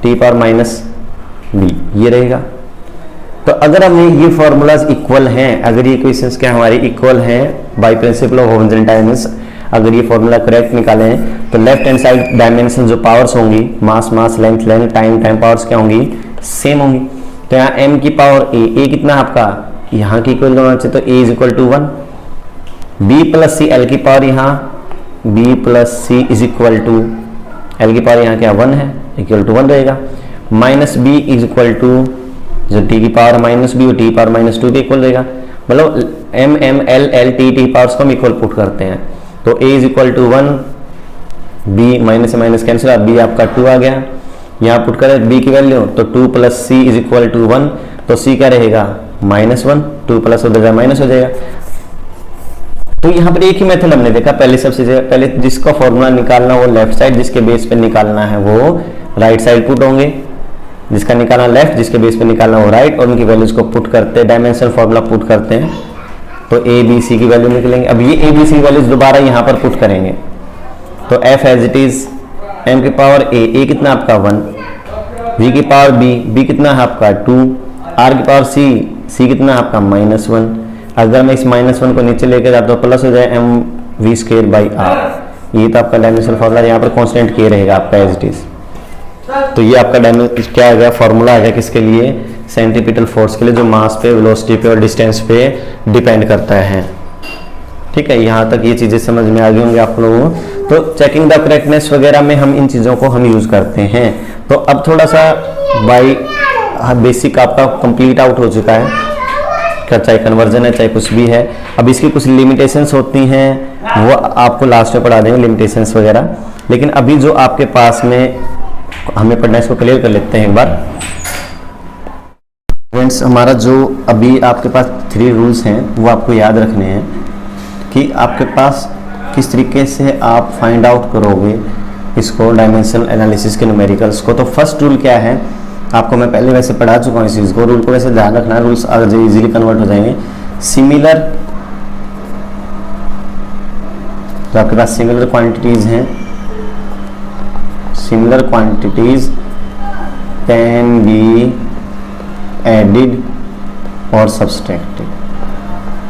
t power minus b, ये रहेगा। तो अगर हमें ये फॉर्मूलाज इक्वल हैं, अगर ये इक्वेशंस क्या हमारी इक्वल हैं by principle of homogeneity dimension, अगर ये फॉर्मूला करेक्ट निकालें तो लेफ्ट हैंड साइड डायमेंशन जो पावर्स होंगी, mass mass, length length, time time, powers क्या होंगी, सेम होंगी। तो यहाँ m की पावर a कितना आपका, यहाँ की इक्वल होना चाहिए, तो a is equal to 1, b plus c, l की पावर यहाँ b plus c is equal to, l की पावर यहाँ क्या 1 है, इक्वल टू 1 रहेगा, minus b is equal to जो t की पावर माइनस b और t पावर -2 के इक्वल रहेगा। मतलब m m l l t t powers को हम इक्वल पुट करते हैं। तो a is equal to 1, b minus से माइनस कैंसिल, b आपका 2 आ गया। यहाँ पुट करें b की वैल्यू तो 2 plus c is equal to 1, तो c क्या रहेगा -1, 2 प्लस हो जाएगा माइनस हो जाएगा। तो यहाँ पर एक ही मेथड हमने देखा, पहले सबसे पहले जिसका फॉर्मूला निकालना वो लेफ्ट साइड, जिसके बेस पे निकालना है वो राइट साइड पुट होंगे, जिसका निकालना लेफ्ट, जिसके बेस पे निकालना वो राइट, और उनकी वैल्यूज को पुट करते हैं, डायमेंशन फॉर्मूला पुट करते हैं तो ए बी सी की वैल्यू निकलेंगे। अब ये ए बी सी वैल्यूज दोबारा यहाँ पर पुट करेंगे तो F as it is, M की पावर ए कितना आपका 1, वी की पावर बी कितना है आपका 2, आर की पावर सी कितना है आपका -1। अगर मैं इस -1 को नीचे लेके जाता तो प्लस हो जाए M V square by R. ये तो आपका डायमेंशन फॉर्मूला, यहाँ पर कॉन्स्टेंट के रहेगा आपका एज इट इज। तो ये आपका डायमेंशन क्या आ गया, फॉर्मूला आ गया किसके लिए, सेंट्रीपिटल फोर्स के लिए, जो मास पे, वेलोसिटी पे और डिस्टेंस पे डिपेंड करता है। ठीक है, यहाँ तक ये चीज़ें समझ में आ गई होंगी आप लोगों को। तो चेकिंग द करेक्टनेस वगैरह में हम इन चीज़ों को हम यूज़ करते हैं। तो अब थोड़ा सा बाई बेसिक आपका कंप्लीट आउट हो चुका है, चाहे कन्वर्जन है चाहे कुछ भी है। अब इसकी कुछ लिमिटेशंस होती हैं, वो आपको लास्ट में पढ़ा देंगे लिमिटेशंस वगैरह। लेकिन अभी जो आपके पास में हमें पढ़ना है, इसको क्लियर कर लेते हैं एक बार। फ्रेंड्स, हमारा जो अभी आपके पास 3 रूल्स हैं वो आपको याद रखने हैं कि आपके पास किस तरीके से आप फाइंड आउट करोगे इसको, डायमेंशनल एनालिसिस के न्यूमेरिकल्स को। तो फर्स्ट रूल क्या है, आपको मैं पहले वैसे पढ़ा चुका हूँ इस चीज़ को, रूल को वैसे ध्यान रखना, रूल्स इजीली कन्वर्ट हो जाएंगे। सिमिलर, तो आपके पास सिमिलर क्वांटिटीज हैं, similar quantities can be added और सब्सट्रैक्टेड।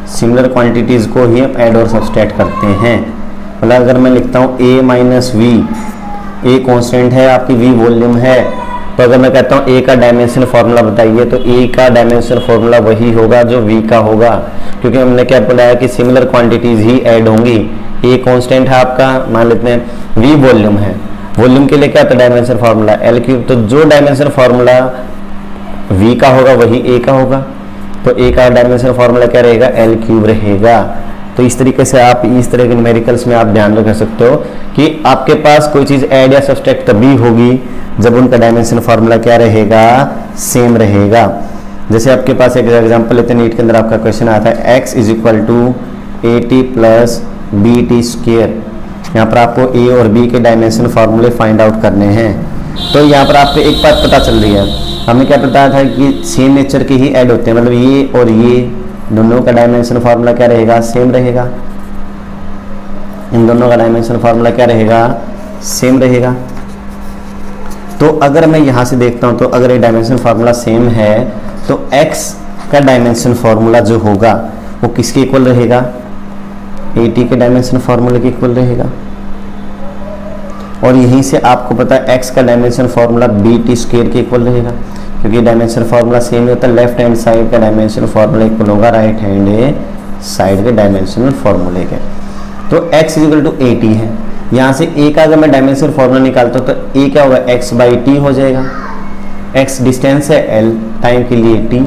सिमिलर क्वांटिटीज को ही हम ऐड और सब्सट्रैक्ट करते हैं। मतलब अगर मैं लिखता हूँ a minus V, a constant है आपकी, v वॉल्यूम है, तो अगर मैं कहता हूँ ए का डायमेंशन फार्मूला बताइए, तो ए का डायमेंशन फार्मूला वही होगा जो वी का होगा, क्योंकि हमने क्या बोला है कि सिमिलर क्वांटिटीज ही ऐड होंगी। ए कांस्टेंट है आपका, मान लेते हैं वी वॉल्यूम है, वॉल्यूम के लिए क्या था डायमेंशन फार्मूला एल क्यूब, तो जो डायमेंशन फार्मूला वी का होगा वही ए का होगा, तो ए का डायमेंशन फार्मूला क्या रहेगा, एल क्यूब रहेगा। तो इस तरीके से आप इस तरह के न्यूमेरिकल्स में आप ध्यान रख सकते हो कि आपके पास कोई चीज ऐड या सब्सट्रैक्ट तभी होगी जब उनका डायमेंशन फार्मूला क्या रहेगा, सेम रहेगा। जैसे आपके पास एक एग्जांपल लेते हैं, नीट के अंदर आपका क्वेश्चन आता है x is equal to a t plus b t square. यहाँ पर आपको ए और बी के डायमेंशन फार्मूले फाइंड आउट करने हैं। तो यहाँ पर आपको एक बात पता चल रही है, हमें क्या बताया था कि सेम नेचर के ही ऐड होते हैं, मतलब ये और ये दोनों का डायमेंशन फार्मूला क्या रहेगा, सेम रहेगा। इन दोनों का डायमेंशन फार्मूला क्या रहेगा, सेम रहेगा। तो अगर मैं यहाँ से देखता हूँ, तो अगर ये डायमेंशन फार्मूला सेम है तो x का डायमेंशन फार्मूला जो होगा वो किसके इक्वल रहेगा, ए टी के डायमेंशन फार्मूले के इक्वल रहेगा। और यहीं से आपको पता है x का dimension formula b t square के इक्वल रहेगा, क्योंकि डायमेंशन फार्मूला सेम ही होता है। लेफ्ट हैंड साइड का डायमेंशन फार्मूला इक्वल होगा राइट हैंड साइड के डायमेंशनल फार्मूले के। तो x equal to a t है, यहाँ से a का अगर मैं डायमेंशन फार्मूला निकालता हूँ तो a क्या होगा, x बाई टी हो जाएगा। x डिस्टेंस है l, टाइम के लिए t,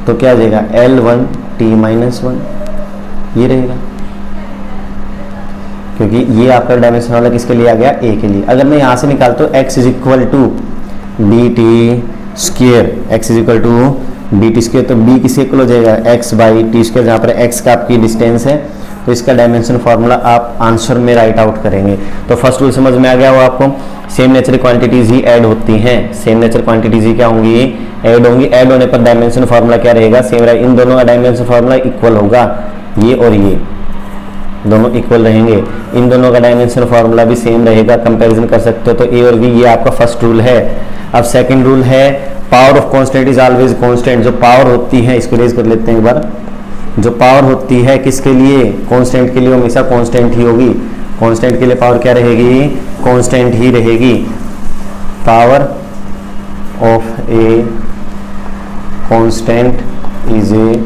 तो क्या आ जाएगा L1 t माइनस 1, ये रहेगा, क्योंकि ये आपका डायमेंशन वाला किसके लिए आ गया, a के लिए। अगर मैं यहाँ से निकालता हूँ x is equal to b t square, x is equal to b t square, तो b किसके इक्वल हो जाएगा, x बाई टी स्क्वेयर, जहाँ पर x का आपकी डिस्टेंस है, तो इसका डायमेंशन फार्मूला आप आंसर में राइट आउट करेंगे। तो फर्स्ट रूल समझ में आ गया हो आपको, सेम नेचर क्वांटिटीज ही ऐड होती हैं, सेम नेचर क्वांटिटीज ही क्या होंगी, ऐड होंगी। ऐड होने पर डायमेंशन फार्मूला क्या रहेगा, सेम रहेगा। इन दोनों का डायमेंशन फार्मूला इक्वल होगा, ये और ये दोनों इक्वल रहेंगे। इन दोनों का डायमेंशन फार्मूला भी सेम रहेगा, कंपैरिजन कर सकते हो। तो ए और बी, ये आपका फर्स्ट रूल है। अब सेकंड रूल है, power of constant is always constant. जो पावर होती है, इसको रेज कर लेते हैं एक बार, जो पावर होती है किसके लिए, कांस्टेंट के लिए हमेशा कांस्टेंट ही होगी। कांस्टेंट के लिए पावर क्या रहेगी, कांस्टेंट ही रहेगी। Power of a constant is a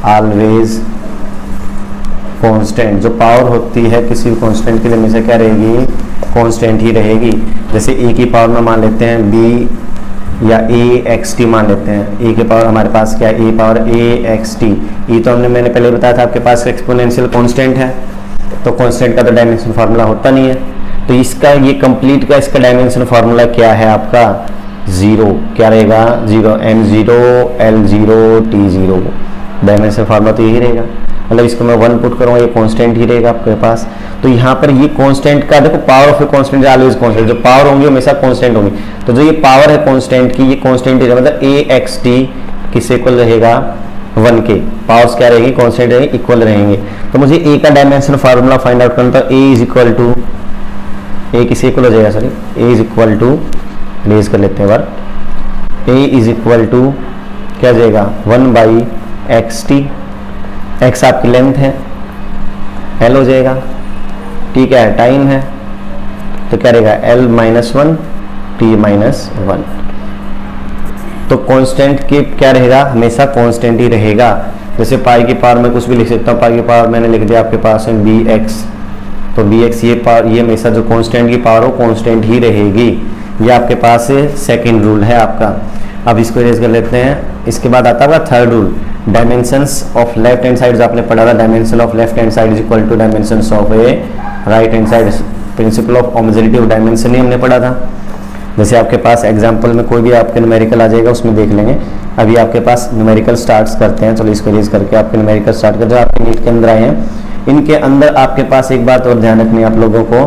always constant. जो पावर होती है किसी भी कांस्टेंट के लिए हमेशा क्या रहेगी, कांस्टेंट ही रहेगी। जैसे ए की पावर में मान लेते हैं बी या ए एक्स टी मान लेते हैं। ए के पावर हमारे पास क्या है, ए पावर ए एक्स टी। ई तो मैंने पहले बताया था आपके पास एक्सपोनेंशियल कांस्टेंट है, तो कांस्टेंट का तो डायमेंशन फार्मूला होता नहीं है। तो इसका ये कंप्लीट का इसका डायमेंशन फार्मूला क्या है आपका, जीरो। क्या रहेगा, zero, M zero L zero T zero, dimension formula तो यही रहेगा। मतलब इसको मैं 1 पुट करूँगा, ये कांस्टेंट ही रहेगा आपके पास। तो यहाँ पर ये कांस्टेंट का देखो, power of a constant always constant, जो पावर होंगी हमेशा कांस्टेंट होंगी। तो जो ये पावर है कांस्टेंट की, ये कांस्टेंट ही रहेगा, मतलब ए एक्स टी किससे इक्वल रहेगा, 1 के। पावर्स क्या रहेगी, कांस्टेंट रहेगी, इक्वल रहेंगे। तो मुझे ए का डायमेंशन फार्मूला फाइंड आउट करना था। A is equal to, a किससे इक्वल हो जाएगा, sorry, a is equal to, raise कर लेते हैं बार, ए इज इक्वल टू क्या जाएगा, 1 बाई एक्स टी। एक्स आपकी लेंथ है, एल हो जाएगा, टी क्या है, टाइम है, तो क्या रहेगा एल माइनस 1 टी माइनस 1। तो कांस्टेंट के क्या रहेगा, हमेशा कांस्टेंट ही रहेगा। जैसे पाई की पावर में कुछ भी लिख सकता हूँ, पाई की पावर मैंने लिख दिया आपके पास में बी एक्स, तो बी एक्स ये पावर, ये हमेशा जो कांस्टेंट की पावर हो कांस्टेंट ही रहेगी। ये आपके पास सेकंड रूल है आपका। अब इसको इरेज कर लेते हैं। इसके बाद आता है third rule, dimensions of left hand side, जो आपने पढ़ा था, dimension of left hand side is equal to dimensions of a right hand side. Principle of homogeneity dimension ही हमने पढ़ा था। जैसे आपके पास एग्जांपल में कोई भी आपके न्यूमेरिकल आ जाएगा, उसमें देख लेंगे। अभी आपके पास न्यूमेरिकल स्टार्ट्स करते हैं, चलो इसको इरेज करके आपके न्यूमेरिकल स्टार्ट कर, जो आपके नीट के अंदर आए हैं, इनके अंदर आपके पास एक बात और ध्यान रखनी है आप लोगों को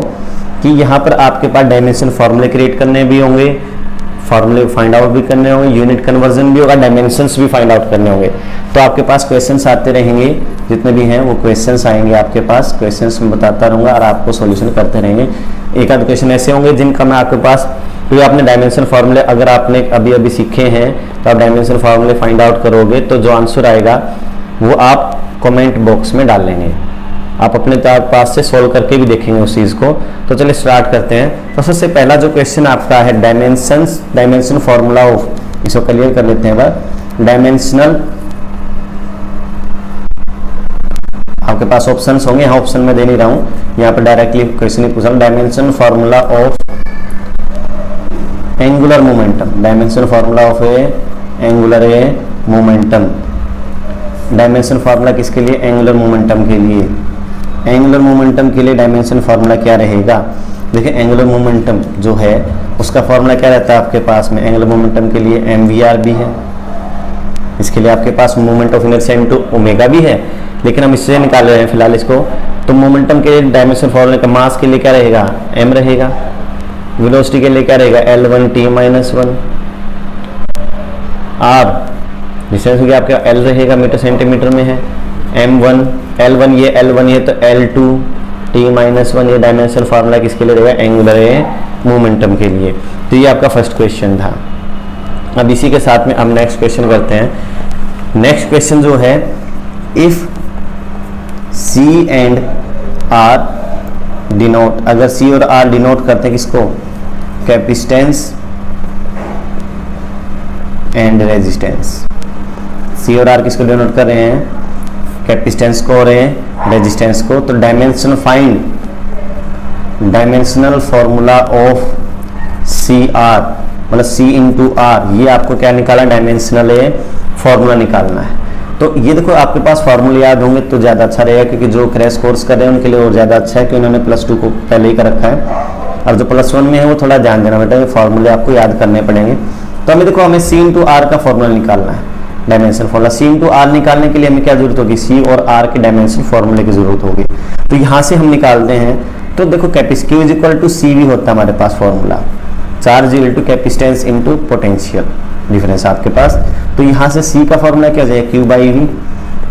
कि यहाँ पर आपके पास डायमेंशन फॉर्मूले क्रिएट करने भी होंगे, फॉर्मूले फाइंड आउट भी करने होंगे, यूनिट कन्वर्जन भी होगा, डायमेंशंस भी फाइंड आउट करने होंगे। तो आपके पास क्वेश्चंस आते रहेंगे, जितने भी हैं वो क्वेश्चंस आएंगे आपके पास। क्वेश्चंस में बताता रहूँगा और आपको सॉल्यूशन करते रहेंगे। एक आध क्वेश्चन ऐसे होंगे जिनका मैं आपके पास, क्योंकि आपने डायमेंशन फार्मूले अगर आपने अभी अभी सीखे हैं तो आप डायमेंशन फार्मूले फाइंड आउट करोगे, तो जो आंसर आएगा वो आप कमेंट बॉक्स में डाल लेंगे। आप अपने पास से सॉल्व करके भी देखेंगे उस चीज़ को। तो चलिए स्टार्ट करते हैं। तो सबसे पहला जो क्वेश्चन आपका है डायमेंशन फॉर्मूला ऑफ, इसको क्लियर कर लेते हैं बार। डायमेंशनल, आपके पास ऑप्शंस होंगे, यहाँ ऑप्शन में दे नहीं रहा हूँ, यहाँ पर डायरेक्टली क्वेश्चन ही पूछा। Dimension formula of angular momentum, dimension formula of angular momentum. Dimension formula किसके लिए? एंगुलर मोमेंटम के लिए। एंगुलर मोमेंटम के लिए डायमेंशन फार्मूला क्या रहेगा? देखिए एंगुलर मोमेंटम जो है उसका फार्मूला क्या रहता है आपके पास में? एंगुलर मोमेंटम के लिए mvr भी है, इसके लिए आपके पास moment of inertia into omega भी है, लेकिन हम इससे निकाल रहे हैं फिलहाल इसको। तो मोमेंटम के डायमेंशन फार्मूला का मास के लिए क्या रहेगा? m रहेगा। वेलोसिटी के लिए क्या रहेगा? L1t-1। r डिस्टेंस हो गया आपका L रहेगा, मीटर सेंटीमीटर में है। m1 L1 ये L1 ये, तो L2t-1 ये डायमेंशन फार्मूला किसके लिए रहेगा? एंगुलर मोमेंटम के लिए। तो ये आपका फर्स्ट क्वेश्चन था। अब इसी के साथ में हम नेक्स्ट क्वेश्चन करते हैं। नेक्स्ट क्वेश्चन जो है, if C and R denote, अगर C और R डिनोट करते हैं किसको? Capacitance and resistance. C और R किसको डिनोट कर रहे हैं? कैपेसिटेंस को और रेजिस्टेंस को। तो dimension find dimensional formula of CR, मतलब C इंटू R, ये आपको क्या निकालना? डायमेंशनल फॉर्मूला निकालना है। तो ये देखो आपके पास फार्मूले याद होंगे तो ज़्यादा अच्छा रहेगा, क्योंकि जो क्रैश कोर्स कर रहे हैं उनके लिए और ज़्यादा अच्छा है कि उन्होंने +2 को पहले ही कर रखा है, और जो +1 में है वो थोड़ा ध्यान देना बेटा, ये फार्मूले आपको याद करने पड़ेंगे। तो हमें देखो हमें C इंटू R का फॉर्मूला निकालना है, dimension formula. C into R निकालने के लिए हमें क्या जरूरत होगी? C और R के डायमेंशन फॉर्मूले की जरूरत होगी। तो यहाँ से हम निकालते हैं। तो देखो capacity Q is equal to CV होता है हमारे पास formula, charge equal to capacitance into potential difference आपके पास। तो यहाँ से C का फॉर्मूला क्या हो जाएगा? Q by V।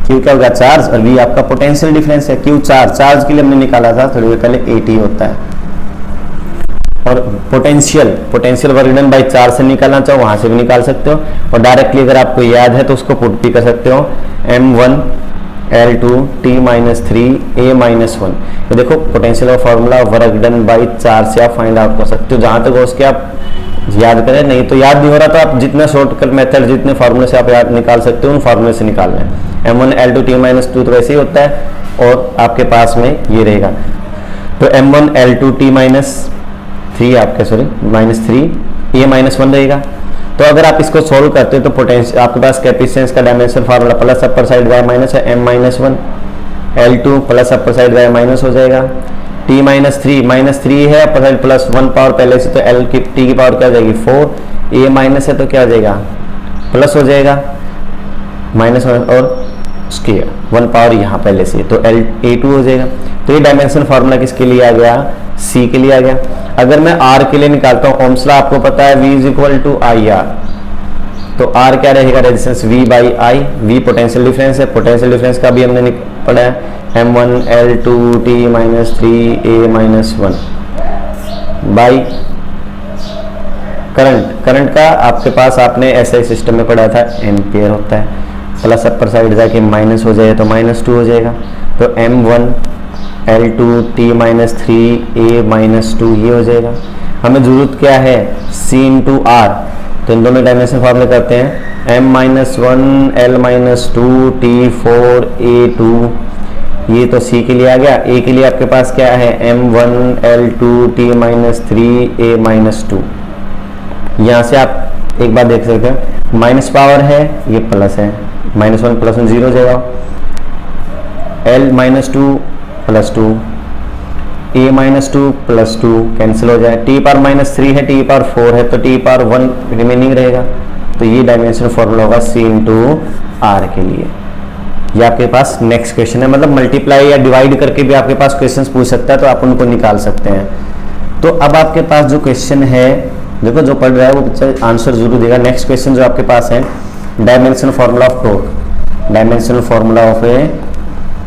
Q क्या होगा? चार्ज, और V आपका पोटेंशियल डिफरेंस है। Q चार्ज के लिए हमने निकाला था थोड़ी देर पहले, 80 होता है। और potential work done by charge से निकालना चाहो वहां से भी निकाल सकते हो, और डायरेक्टली अगर आपको याद है तो उसको पुट भी कर सकते हो, m1 L2 T-3 A-1। तो देखो पोटेंशियल का formula work done by charge से आप फाइंड आउट कर सकते हो। जहां तक हो उसके आप याद करें, नहीं तो याद नहीं हो रहा तो आप जितना शॉर्टकट मेथड, जितने फार्मूले से आप याद निकाल सकते हो उन फार्मूले से निकाल लें। m1 L2 T-2 तो वैसे ही होता है, और आपके पास में ये रहेगा। तो m1 L2 T-3 आपके -3 A-1 रहेगा। तो अगर आप इसको सोल्व करते हो तो पोटेंशियल आपके पास कैपेसिटेंस का dimension formula plus upper side y minus है m-1 L2 plus upper side y minus हो जाएगा। T-3 है अपर साइड प्लस 1 पावर पहले से, तो L की T की पावर क्या हो जाएगी? 4। A माइनस है तो क्या हो जाएगा? प्लस हो जाएगा, -1 और स्क्वायर 1 पावर यहाँ पहले से, तो A2 हो जाएगा। तो ये डायमेंशन फार्मूला किसके लिए आ गया? C के लिए आ गया। अगर मैं R के लिए निकालता हूँ, ओम्स लॉ आपको पता है V is equal to IR, तो R क्या रहेगा? Resistance V by I। V potential difference है, पोटेंशियल डिफरेंस का भी हमने पढ़ा है, m1 L2 T-3 A-1 by current का आपके पास आपने ऐसे सिस्टम में पढ़ा था, एम्पियर होता है, प्लस अपर साइड जाके माइनस हो जाए तो -2 हो जाएगा। तो m1 L2 T-3 A-2 ये हो जाएगा। हमें जरूरत क्या है? C इंटू R, तो इन दोनों डायमेंशन फॉर्मूले करते हैं, m-1 L-2 T4 A2, ये तो C के लिए आ गया। A के लिए आपके पास क्या है? m1 L2 T-3 A-2। यहाँ से आप एक बात देख सकते हैं, माइनस पावर है, ये प्लस है, -1 + 1 0 हो जाएगा। L-2 + 2 A-2 + 2 कैंसिल हो जाए। T⁻³ है, T⁻4 है, तो T⁻1 रिमेनिंग रहेगा। तो ये डायमेंशन फॉर्मूला होगा C इंटू R के लिए। ये आपके पास नेक्स्ट क्वेश्चन है, मतलब मल्टीप्लाई या डिवाइड करके भी आपके पास क्वेश्चंस पूछ सकता है, तो आप उनको निकाल सकते हैं। तो अब आपके पास जो क्वेश्चन है, देखो जो पढ़ रहा है वो बच्चा आंसर जरूर देगा। नेक्स्ट क्वेश्चन जो आपके पास है, dimension formula of torque, dimension formula of A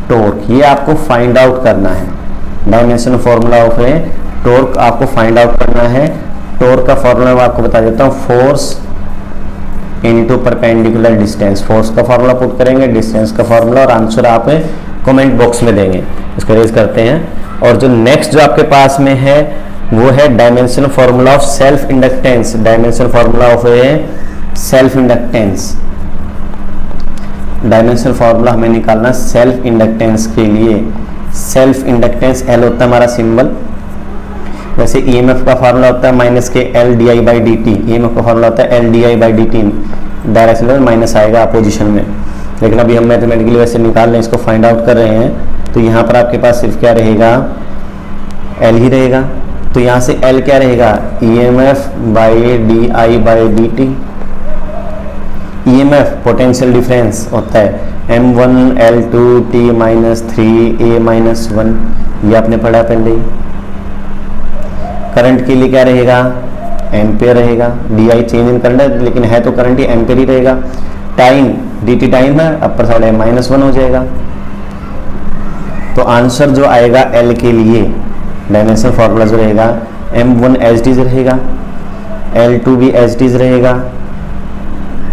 torque, ये आपको फाइंड आउट करना है। Dimension formula of A torque आपको फाइंड आउट करना है। टॉर्क का फॉर्मूला मैं आपको बता देता हूँ, force into perpendicular distance. Force का फॉर्मूला पुट करेंगे, डिस्टेंस का फॉर्मूला, और आंसर आप कमेंट बॉक्स में देंगे। इसको रेज करते हैं। और जो नेक्स्ट जो आपके पास में है वो है dimensional formula of self inductance. Dimensional formula of self inductance, dimensional formula हमें निकालना सेल्फ इंडक्टेंस के लिए। सेल्फ इंडक्टेंस एल होता है हमारा सिंबल। वैसे ईएमएफ का फार्मूला होता है माइनस के L D I by D T. EMF का फार्मूला होता है L D I by D T, direction में माइनस आएगा अपोजिशन में। लेकिन अभी हम मैथमेटिकली वैसे निकाल रहे हैं, इसको फाइंड आउट कर रहे हैं। तो यहाँ पर आपके पास सिर्फ क्या रहेगा, एल ही रहेगा। तो यहाँ से एल क्या रहेगा, EMF by D I by D T. EMF potential difference होता है M1 L2 T minus 3 A minus 1, ये आपने पढ़ा पहले ही। करंट के लिए क्या रहेगा, एम्पेयर रहेगा। D I change in current है, लेकिन है तो करंट ही एम्पेयर ही रहेगा। टाइम डी टी टाइम है, अपर साइड है -1 हो जाएगा। तो आंसर जो आएगा एल के लिए डायमेंशनल फार्मूला जो रहेगा M1 एच डी रहेगा, L2 भी एच डी रहेगा।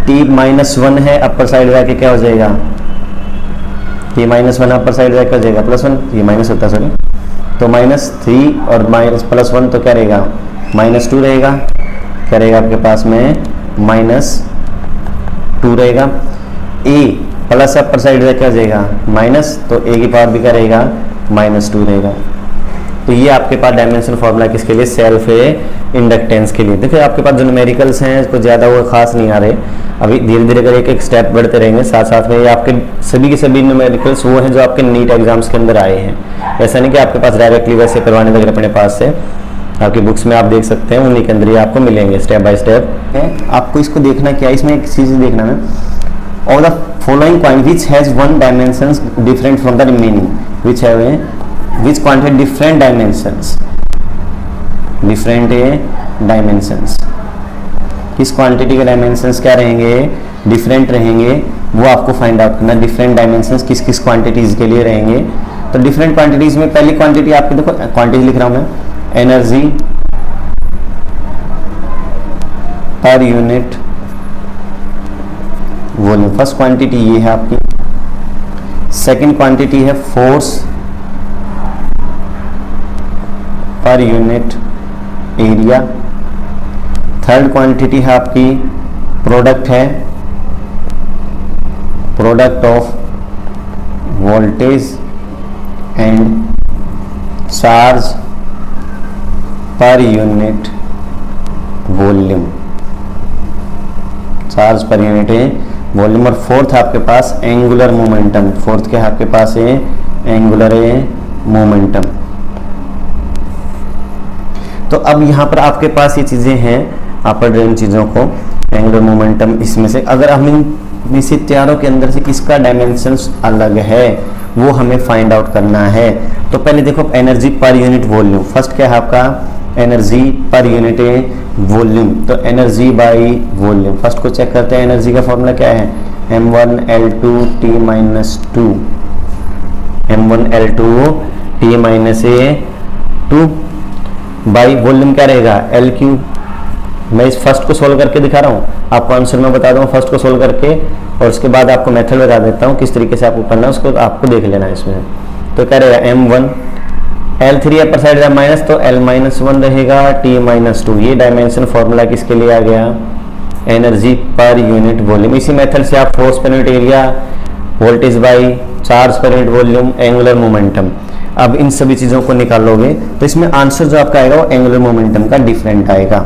T -1 है, अपर साइड जाके क्या हो जाएगा, T -1 अपर साइड जाके हो जाएगा +1, ये माइनस होता है सॉरी। तो -3 और +1 तो क्या रहेगा, -2 रहेगा। क्या रहेगा आपके पास में -2 रहेगा। A प्लस अपर साइड जाके हो जाएगा माइनस, तो A की पावर भी क्या रहेगा, -2 रहेगा। तो ये आपके पास डायमेंशनल फार्मूला किसके लिए, सेल्फ इंडक्टेंस के लिए। देखिए आपके पास जो न्यूमेरिकल्स हैं कुछ ज़्यादा वो खास नहीं आ रहे, अभी धीरे धीरे कर एक एक स्टेप बढ़ते रहेंगे। साथ साथ में ये आपके सभी के सभी न्यूमेरिकल्स वो हैं जो आपके नीट एग्जाम्स के अंदर आए हैं। ऐसा नहीं कि आपके पास डायरेक्टली वैसे करवाने लगे अपने पास से, आपकी बुक्स में आप देख सकते हैं, उन्हीं के अंदर ही आपको मिलेंगे स्टेप बाय स्टेप। आपको इसको देखना क्या है, इसमें एक चीज़ देखना है, of the following point which has one dimensions different from the remaining, which have which quantity different dimensions, different dimensions, किस क्वांटिटी के डायमेंशंस क्या रहेंगे, डिफरेंट रहेंगे, वो आपको फाइंड आउट करना। डिफरेंट डायमेंशंस किस किस क्वांटिटीज के लिए रहेंगे। तो डिफरेंट क्वांटिटीज में पहली क्वांटिटी आपकी देखो, क्वांटिटी लिख रहा हूं मैं, energy per unit volume. First quantity ये है आपकी। सेकंड क्वांटिटी है force per unit area. Third quantity है आपकी प्रोडक्ट है, product of voltage and charge per unit volume, charge per unit volume. और फोर्थ आपके पास एंगुलर मोमेंटम, फोर्थ क्या है आपके पास है, एंगुलर मोमेंटम। तो अब यहाँ पर आपके पास ये चीज़ें हैं, आप पढ़ रहे हैं इन चीज़ों को, एंगुलर मोमेंटम। इसमें से अगर हम इन से चारों के अंदर से किसका डायमेंशंस अलग है वो हमें फाइंड आउट करना है। तो पहले देखो energy per unit volume. First क्या है आपका, एनर्जी पर यूनिट वॉल्यूम। तो एनर्जी बाई वॉल्यूम, फर्स्ट को चेक करते हैं। एनर्जी का फॉर्मूला क्या है, M1 L2 T -2, M1 L2 T -2 by volume क्या रहेगा, L3। मैं इस फर्स्ट को सोल्व करके दिखा रहा हूँ, आपको आंसर मैं बता दूँ फर्स्ट को सोल्व करके, और उसके बाद आपको मेथड बता देता हूँ किस तरीके से आपको करना है, उसको आपको देख लेना है इसमें। तो क्या रहेगा, M1 L3 अपर साइड है माइनस, तो L -1 रहेगा, T -2। ये डायमेंशन फॉर्मूला किसके लिए आ गया, एनर्जी पर यूनिट वॉल्यूम। इसी मेथड से आप force per unit area, voltage by charge per unit volume, angular momentum, अब इन सभी चीज़ों को निकालोगे तो इसमें आंसर जो आपका आएगा वो एंगुलर मोमेंटम का डिफरेंट आएगा।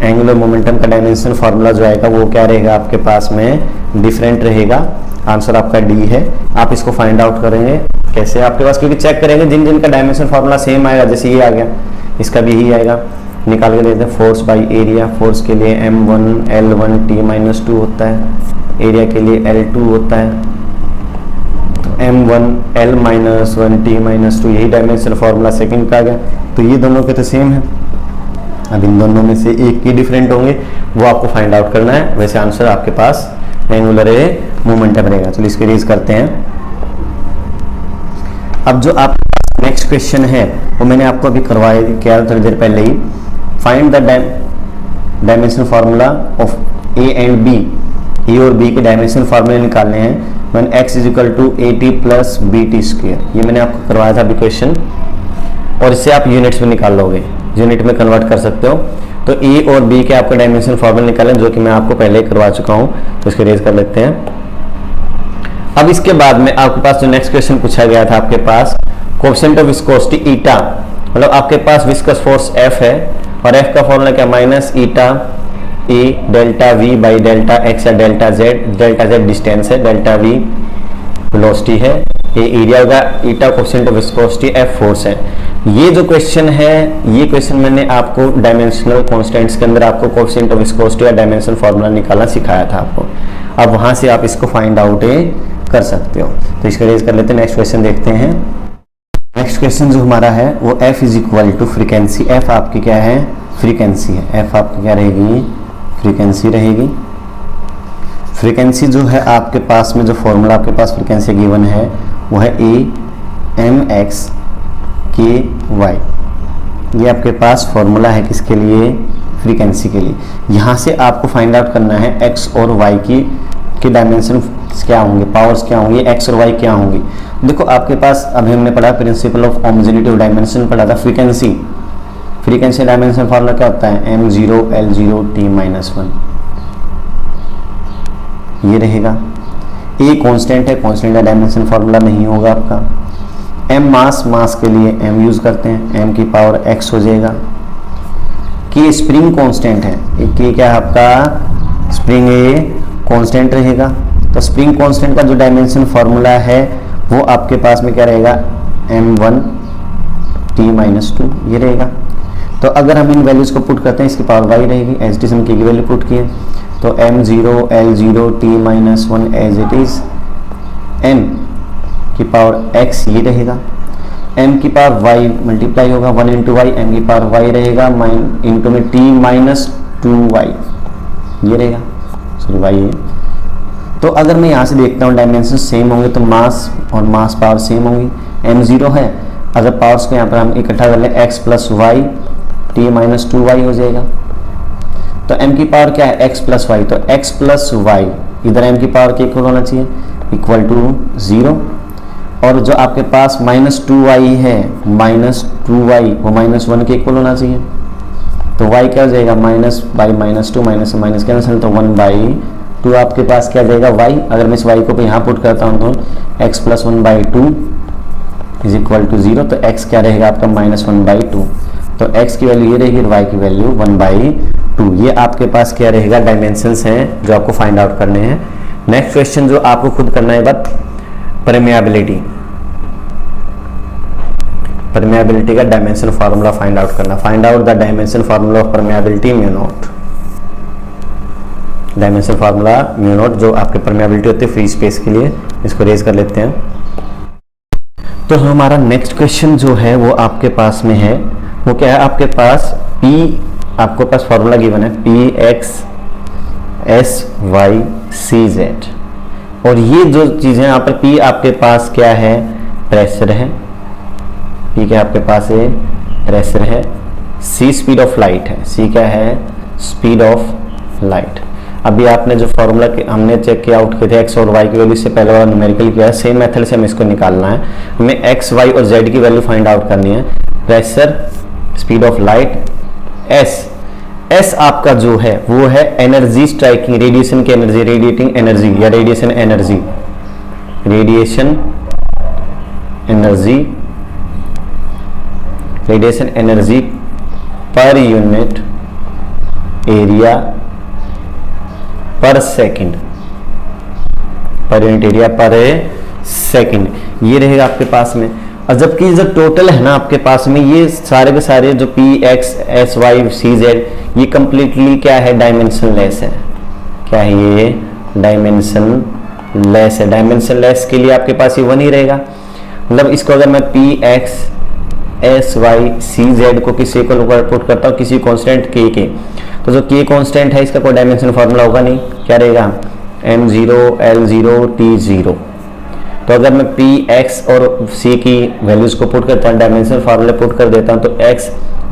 एंगुलर मोमेंटम का डायमेंशन फार्मूला जो आएगा वो क्या रहेगा आपके पास में, डिफरेंट रहेगा। आंसर आपका डी है। आप इसको फाइंड आउट करेंगे कैसे आपके पास, क्योंकि चेक करेंगे जिन जिन का डायमेंशन फार्मूला सेम आएगा, जैसे ये आ गया इसका भी यही आएगा, निकाल के देते हैं। फोर्स बाई एरिया, फोर्स के लिए M1 L1 T -2 होता है, एरिया के लिए L2 होता है। M1 L -1 T -2 यही डायमेंशनल फार्मूला सेकंड का आ गया। तो ये दोनों के तो सेम है, अब इन दोनों में से एक ही डिफरेंट होंगे, वो आपको फाइंड आउट करना है। वैसे आंसर आपके पास एंगुलर मोमेंटम रहेगा। चलिए इसको रीज करते हैं। अब जो आप नेक्स्ट क्वेश्चन है वो मैंने आपको अभी करवाया किया थोड़ी देर पहले ही। Find the dimensional formula of A and B, A और बी के डायमेंशनल फार्मूले निकालने हैं। When x is equal to AT plus BT square. ये मैंने आपको करवाया था अभी क्वेश्चन, और इससे आप यूनिट्स में निकाल लोगे, यूनिट में कन्वर्ट कर सकते हो। तो ए और बी के आपको डायमेंशन फॉर्मूला निकालें, जो कि मैं आपको पहले करवा चुका हूं, तो इसको रेज कर लेते हैं। अब इसके बाद में आपके पास जो नेक्स्ट क्वेश्चन पूछा गया था, आपके पास कोएफिशिएंट ऑफ विस्कोसिटी ईटा, मतलब आपके पास विस्कस फोर्स F है और F का फॉर्मूला क्या, minus eta a delta V by delta x या डेल्टा Z डिस्टेंस है, डेल्टा V वेलोसिटी है, ये एरिया होगा, eta coefficient of viscosity, F force है। ये जो क्वेश्चन है, ये क्वेश्चन मैंने आपको डायमेंशनल कांस्टेंट्स के अंदर आपको कोएफिशिएंट ऑफ विस्कोसिटी या डायमेंशन फार्मूला निकालना सिखाया था आपको। अब वहां से आप इसको फाइंड आउट कर सकते हो। तो इसको रेज कर लेते हैं, नेक्स्ट क्वेश्चन देखते हैं। नेक्स्ट क्वेश्चन जो हमारा है वो F is equal to frequency, F आपकी क्या है, फ्रीक्वेंसी है, F आपकी क्या रहेगी, फ्रीक्वेंसी रहेगी। फ्रीक्वेंसी जो है आपके पास में, जो फॉर्मूला आपके पास फ्रीक्वेंसी गिवन है वो है AMX KY। ये आपके पास फॉर्मूला है किसके लिए, फ्रीक्वेंसी के लिए। यहाँ से आपको फाइंड आउट करना है x और y की डायमेंशन क्या होंगे, पावर्स क्या होंगी, x और y क्या होंगी। देखो आपके पास अभी हमने पढ़ा principal of homogeneity of dimension पढ़ा था, फ्रीक्वेंसी डायमेंशन फार्मूला क्या होता है, m0 L0 T-1, ये रहेगा। ए कांस्टेंट है, कांस्टेंट का डायमेंशन फार्मूला नहीं होगा आपका। m मास के लिए m यूज करते हैं, m की पावर x हो जाएगा। कि स्प्रिंग कांस्टेंट है, कि क्या है आपका, स्प्रिंग ए कांस्टेंट रहेगा। तो स्प्रिंग कांस्टेंट का जो डायमेंशन फार्मूला है वो आपके पास में क्या रहेगा, m1 T-2, ये रहेगा। तो अगर हम इन वैल्यूज को पुट करते हैं, इसकी पावर y रहेगी, एज इट हम की वैल्यू पुट किए, तो m0 L0 T-1 as it is, m की पावर x ये रहेगा, m की पावर y मल्टीप्लाई होगा 1 इंटू वाई, m की पावर y रहेगा इंटू में T-2y, ये रहेगा, सॉरी y है। तो अगर मैं यहाँ से देखता हूँ डायमेंशन सेम होंगे तो मास और मास पावर सेम होंगी, m0 है, अगर पावर्स को यहाँ पर हम इकट्ठा कर लें x प्लस वाई T-2y हो जाएगा। तो m की पावर क्या है, x प्लस वाई, तो x प्लस वाई इधर m की पावर के इक्वल होना चाहिए, इक्वल टू 0। और जो आपके पास -2y है, -2y वो -1 के इक्वल होना चाहिए। तो y क्या हो जाएगा, माइनस बाई -2, माइनस से माइनस कैंसिल, तो 1/2 आपके पास क्या जाएगा y। अगर मैं इस y को यहाँ पुट करता हूँ तो x plus 1/2 is equal to 0, तो x क्या रहेगा आपका, -1/2। तो x की वैल्यू ये रहेगी, y की वैल्यू 1/2। ये आपके पास क्या रहेगा, डायमेंशंस हैं जो आपको फाइंड आउट करने हैं। नेक्स्ट क्वेश्चन जो आपको खुद करना है, बात परमेबिलिटी का डायमेंशन फार्मूला फाइंड आउट करना। Find out the dimension formula of permeability mu naught, dimension formula mu naught जो आपके परमेबिलिटी होती है फ्री स्पेस के लिए। इसको रेज कर लेते हैं। तो हमारा नेक्स्ट क्वेश्चन जो है वो आपके पास में है, वो क्या है, आपके पास P, आपके पास फॉर्मूला गिवन है Px SY CZ, और ये जो चीजें यहाँ पर P आपके पास क्या है, प्रेशर है, P क्या आपके पास है, प्रेशर है, C स्पीड ऑफ लाइट है, C क्या है, स्पीड ऑफ लाइट। अभी आपने जो फॉर्मूला हमने चेक किया आउट किए थे x और y की वैल्यू से पहले वाला न्यूमेरिकल किया है, सेम मेथड से हमें इसको निकालना है। हमें x, y और z की वैल्यू फाइंड आउट करनी है। Pressure, speed of light, s आपका जो है वो है एनर्जी स्ट्राइकिंग, रेडिएशन की एनर्जी, रेडिएटिंग एनर्जी या radiation energy, radiation energy per unit area पर सेकंड, पर यूनिट एरिया पर सेकंड, ये रहेगा आपके पास में। और जबकि जो टोटल है ना आपके पास में, ये सारे के सारे जो Px SY CZ ये कंप्लीटली क्या है, डायमेंशन लेस है। क्या है ये, डायमेंशन लेस है। डायमेंशन लेस के लिए आपके पास ये 1 ही रहेगा। मतलब इसको अगर मैं Px SY CZ को किसी को पुट करता हूँ किसी कांस्टेंट k के, तो जो k कांस्टेंट है इसका कोई डायमेंशन फार्मूला होगा नहीं, क्या रहेगा, m0 L0 T0। तो अगर मैं Px और C की वैल्यूज को पुट करता हूँ, डायमेंशन फार्मूला पुट कर देता हूँ, तो x,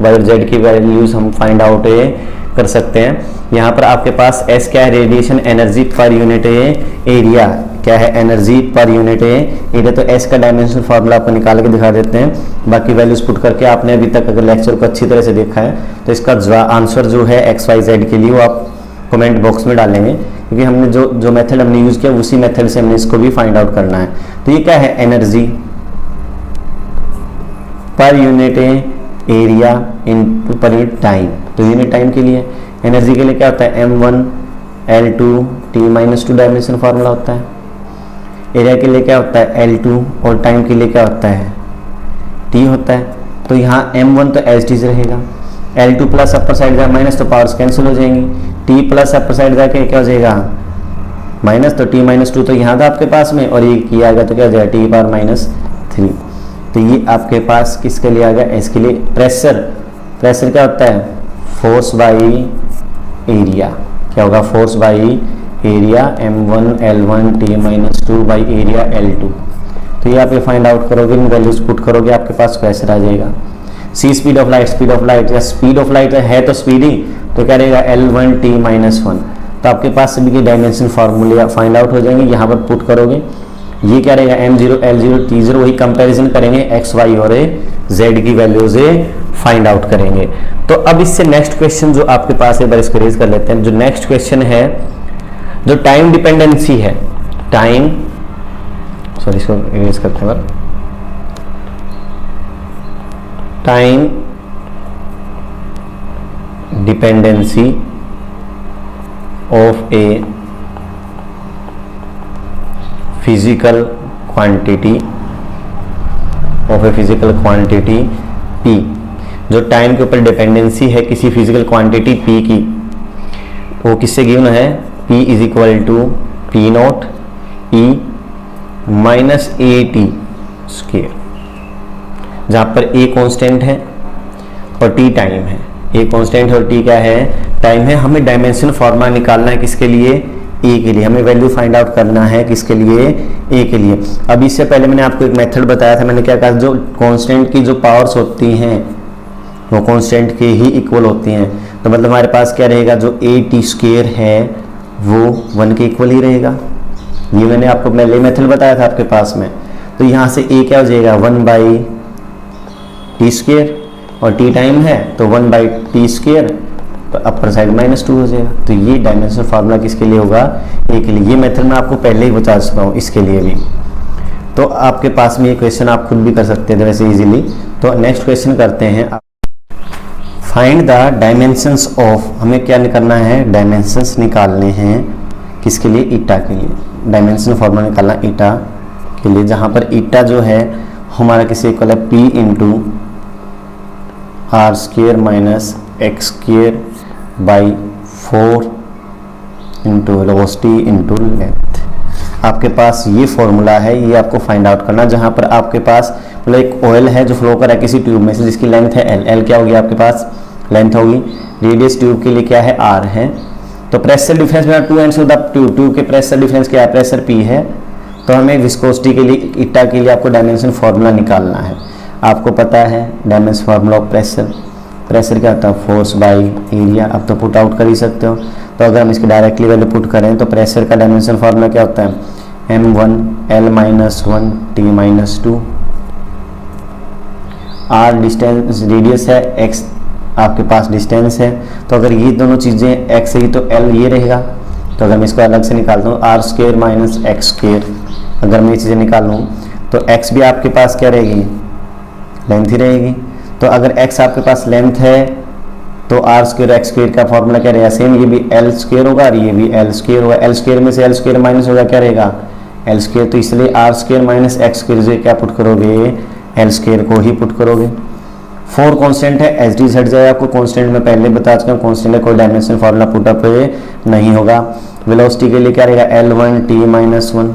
y और z की वैल्यूज हम फाइंड आउट कर सकते हैं। यहाँ पर आपके पास एस क्या है, radiation energy per unit area, क्या है, एनर्जी पर यूनिट एरिया। तो एस का डायमेंशन फार्मूला आपको निकाल के दिखा देते हैं। बाकी वैल्यूज पुट करके आपने अभी तक अगर लेक्चर को अच्छी तरह से देखा है तो इसका आंसर जो है एक्स वाई जेड के लिए वो आप कमेंट बॉक्स में डालेंगे, क्योंकि हमने जो मेथड हमने यूज किया उसी मेथड से हमने इसको भी फाइंड आउट करना है। तो ये क्या है, energy per unit area in per unit time. तो यूनिट टाइम के लिए एनर्जी के लिए क्या होता है, m1 L2 T-2 dimension formula होता है। एरिया के लिए क्या होता है, L2, और टाइम के लिए क्या होता है, T होता है। तो यहाँ m1 तो एज टीज रहेगा, L2 प्लस अपर साइड जाए माइनस तो पावर्स कैंसिल हो जाएंगी, T प्लस अपर साइड जाके क्या हो जाएगा माइनस, तो T-2 तो यहाँ था आपके पास में, और ये किया गया तो क्या हो जाएगा T⁻³ तो ये आपके पास किसके लिए आ गया, इसके लिए। प्रेशर, प्रेशर क्या होता है, फोर्स बाई एरिया, क्या होगा, force by area m1 L1 T-2 by area L2। तो ये आप ये फाइंड आउट करोगे, इन वैल्यूज पुट करोगे, आपके पास प्रेशर आ जाएगा। C speed of light, speed of light या स्पीड ऑफ लाइट है तो स्पीड ही, तो क्या रहेगा L1 T-1। तो आपके पास सभी के डायमेंशन फार्मूले फाइंड आउट हो जाएंगे, यहाँ पर पुट करोगे। ये क्या रहेगा m0 L0 T0, वही कंपैरिजन करेंगे x y और z की वैल्यूज फाइंड आउट करेंगे। तो अब इससे नेक्स्ट क्वेश्चन जो आपके पास है, एक बार इसको रेज कर लेते हैं। जो नेक्स्ट क्वेश्चन है, जो टाइम डिपेंडेंसी है, टाइम, सॉरी इसको रेज करते हैं, time dependency of a physical quantity P। जो टाइम के ऊपर डिपेंडेंसी है किसी फिजिकल क्वांटिटी P की, वो किससे गिवन है, P is equal to P0 E minus AT square, जहाँ पर A कांस्टेंट है और T टाइम है। A कांस्टेंट है और T क्या है, टाइम है। हमें डायमेंशन फॉर्मूला निकालना है किसके लिए, ए के लिए। हमें वैल्यू फाइंड आउट करना है किसके लिए, ए के लिए। अब इससे पहले मैंने आपको एक मेथड बताया था, मैंने क्या कहा, जो कांस्टेंट की जो पावर्स होती हैं वो कांस्टेंट के ही इक्वल होती हैं। तो मतलब हमारे पास क्या रहेगा, जो AT स्क्वायर है वो 1 के इक्वल ही रहेगा। ये मैंने आपको पहले मेथड बताया था आपके पास में। तो यहाँ से A क्या हो जाएगा, 1/T स्क्वायर, और T टाइम है तो 1/T स्क्वायर, तो अपर साइड -2 हो जाएगा। तो ये डायमेंशन फार्मूला किसके लिए होगा, ए के लिए। ये मेथड मैं आपको पहले ही बता चुका हूँ, इसके लिए भी। तो आपके पास में ये क्वेश्चन आप खुद भी कर सकते थे वैसे इजीली। तो नेक्स्ट क्वेश्चन करते हैं, फाइंड द डायमेंशंस ऑफ, हमें क्या करना है, डायमेंशंस निकालने हैं किसके लिए, ईटा के लिए। डायमेंशन फार्मूला निकालना ईटा के लिए, जहाँ पर ईटा जो है हमारा किसी इक्वल है P into R² minus x² by 4 into velocity into length. आपके पास ये फॉर्मूला है, ये आपको फाइंड आउट करना। जहाँ पर आपके पास मतलब एक ऑयल है जो फ्लो कर रहा है किसी ट्यूब में से, जिसकी लेंथ है L क्या होगी आपके पास, लेंथ होगी। रेडियस ट्यूब के लिए क्या है, R है। तो प्रेशर डिफरेंस में 2 एंड्स ऑफ द ट्यूब के प्रेशर डिफरेंस क्या है, प्रेशर P है। तो हमें विस्कोसिटी के लिए, ईटा के लिए आपको डायमेंशन फार्मूला निकालना है। आपको पता है dimension formula of pressure, pressure क्या होता है, फोर्स बाई एरिया। अब तो पुट आउट कर ही सकते हो। तो अगर हम इसकी डायरेक्टली वैल्यू पुट करें तो प्रेशर का डायमेंशन फार्मूला क्या होता है, m1 L-1 T-2, R distance radius है, x आपके पास डिस्टेंस है। तो अगर ये दोनों चीज़ें x है तो L ये रहेगा। तो अगर मैं इसको अलग से निकालता हूँ R² माइनस x², अगर मैं ये चीज़ें निकाल लूँ तो x भी आपके पास क्या रहेगी, लेंथ ही रहेगी। तो अगर x आपके पास लेंथ है तो R² x² का फॉर्मूला क्या रहेगा, सेम, ये भी L² होगा और ये भी L² होगा। L² में से L² माइनस होगा, क्या रहेगा, L²। तो इसलिए R² माइनस x² से क्या पुट करोगे, L² को ही पुट करोगे। 4 कांस्टेंट है, एच डी हट जाएगा। आपको कांस्टेंट में पहले बता चुका हूँ, कांस्टेंट है, कोई डायमेंशन फार्मूला पुट अप नहीं होगा। वेलोसिटी के लिए क्या रहेगा, L1 T-1।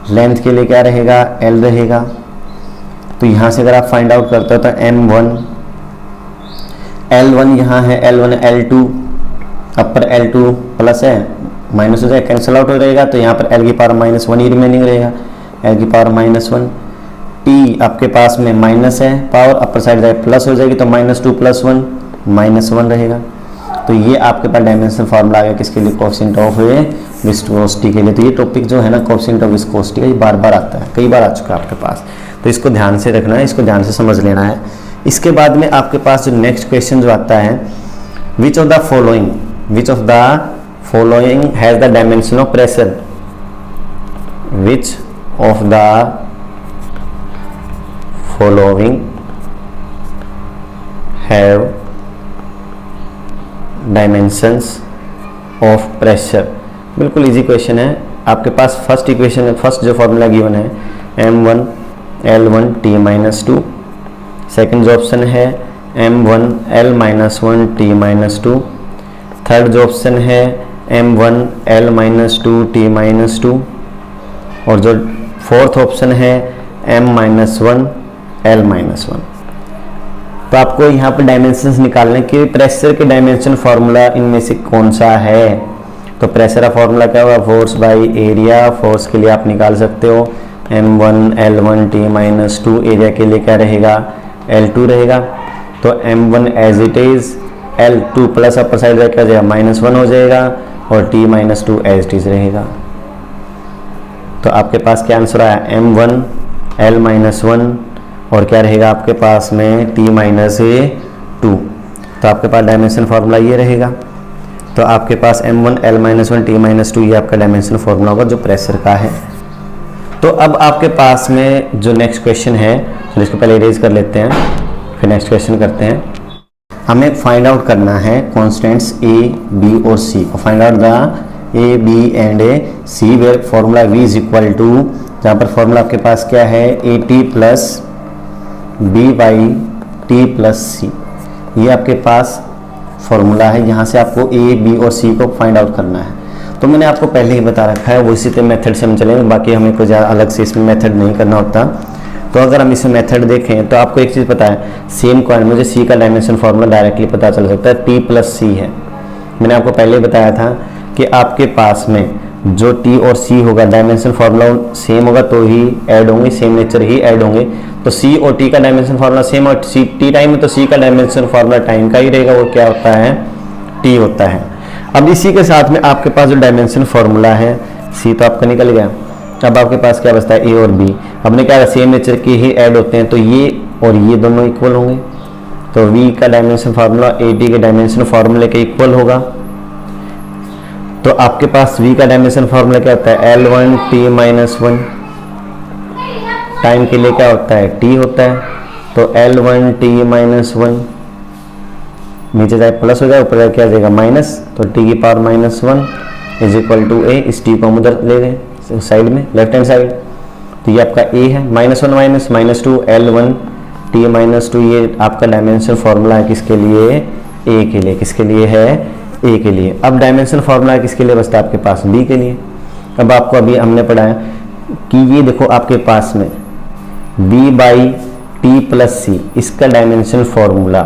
लेंथ के लिए क्या रहेगा, L रहेगा। तो यहाँ से अगर आप फाइंड आउट करते हो तो m1 L1 यहाँ है, L1 L2 अपर L2 प्लस है, माइनस हो जाए, कैंसिल आउट हो जाएगा। तो यहाँ पर L की पावर -1 ही रिमेनिंग रहेगा, L की पावर -1। T आपके पास में माइनस है पावर, अपर साइड जाए प्लस हो जाएगी, तो -2 + 1 -1 रहेगा। तो ये आपके पास डायमेंशन फार्मूला आ गया किसके लिए, कोएफिशिएंट ऑफ विस्कोसिटी के लिए। तो ये टॉपिक जो है ना कोएफिशिएंट ऑफ विस्कोसिटी का, ये बार बार आता है, कई बार आ चुका है आपके पास, तो इसको ध्यान से रखना है, इसको ध्यान से समझ लेना है। इसके बाद में आपके पास जो नेक्स्ट क्वेश्चन जो आता है, which of the following has the dimension of pressure, which of the following have dimensions of pressure. बिल्कुल इजी क्वेश्चन है। आपके पास फर्स्ट इक्वेशन, फर्स्ट जो फॉर्मूला गिवन है m1 L1 T-2, सेकंड जो ऑप्शन है m1 L-1 T-2, थर्ड जो option है m1 L-2 T-2, और जो फोर्थ ऑप्शन है m-1 L-1। तो आपको यहाँ पर डायमेंशंस निकालने के, प्रेशर के डायमेंशन फार्मूला इनमें से कौन सा है। तो प्रेशर का फार्मूला क्या होगा, फोर्स बाय एरिया। फोर्स के लिए आप निकाल सकते हो m1 L1 T-2, एरिया के लिए क्या रहेगा, L2 रहेगा। तो m1 as it is, L2 plus upper side क्या हो जाएगा, -1 हो जाएगा, और T-2 एज इट इज रहेगा। तो आपके पास क्या आंसर आया, m1 L-1, और क्या रहेगा आपके पास में T-2। तो आपके पास डायमेंशन फार्मूला ये रहेगा। तो आपके पास m1 L-1 T-2 ये आपका डायमेंशन फार्मूला होगा जो प्रेशर का है। तो अब आपके पास में जो नेक्स्ट क्वेश्चन है, तो इसको पहले इरेज कर लेते हैं, फिर नेक्स्ट क्वेश्चन करते हैं। हमें फाइंड आउट करना है कॉन्स्टेंट्स A, B और C। Find out the A, B and C where formula V is equal to, जहाँ पर फॉर्मूला आपके पास क्या है, AT plus B/T plus C। ये आपके पास फॉर्मूला है, यहाँ से आपको A, B और C को फाइंड आउट करना है। तो मैंने आपको पहले ही बता रखा है, वो इसी मेथड से हम चलेंगे, बाकी हमें कोई ज़्यादा अलग से इसमें मेथड नहीं करना होता। तो अगर हम इसमें मेथड देखें तो आपको एक चीज़ पता है, सेम कॉइन मुझे C का डायमेंशन फार्मूला डायरेक्टली पता चल सकता है, T प्लस C है। मैंने आपको पहले ही बताया था कि आपके पास में जो T और C होगा डायमेंशन फार्मूला सेम होगा तो ही ऐड होंगे, सेम नेचर ही ऐड होंगे। तो C और T का डायमेंशन फार्मूला सेम, और T टाइम में तो C का डायमेंशन फार्मूला टाइम का ही रहेगा, वो क्या होता है, T होता है। अब इसी के साथ में आपके पास जो डायमेंशन फार्मूला है, C तो आपका निकल गया। अब आपके पास क्या बचता है, A और B। हमने क्या सेम नेचर के ही ऐड होते हैं, तो ये और ये दोनों इक्वल होंगे। तो V का डायमेंशन फार्मूला AT के डायमेंशन फार्मूले के इक्वल होगा। तो आपके पास V का डायमेंशन फार्मूला क्या होता है, L1 T-1। टाइम के लिए क्या होता है, T होता है। तो L1 T-1, नीचे जाए प्लस हो जाए, ऊपर क्या जाएगा माइनस, तो T की power -1 is equal to A। इस T को हम उधर ले गए साइड में, लेफ्ट हैंड साइड। तो ये आपका A है, -1 -2 L1 T-2। ये आपका डायमेंशन फार्मूला है किसके लिए, A के लिए। किसके लिए है, A के लिए। अब डायमेंशन फार्मूला किसके लिए बचता है आपके पास, B के लिए। अब आपको अभी हमने पढ़ा है कि ये देखो आपके पास में B/T प्लस C, इसका डायमेंशन फार्मूला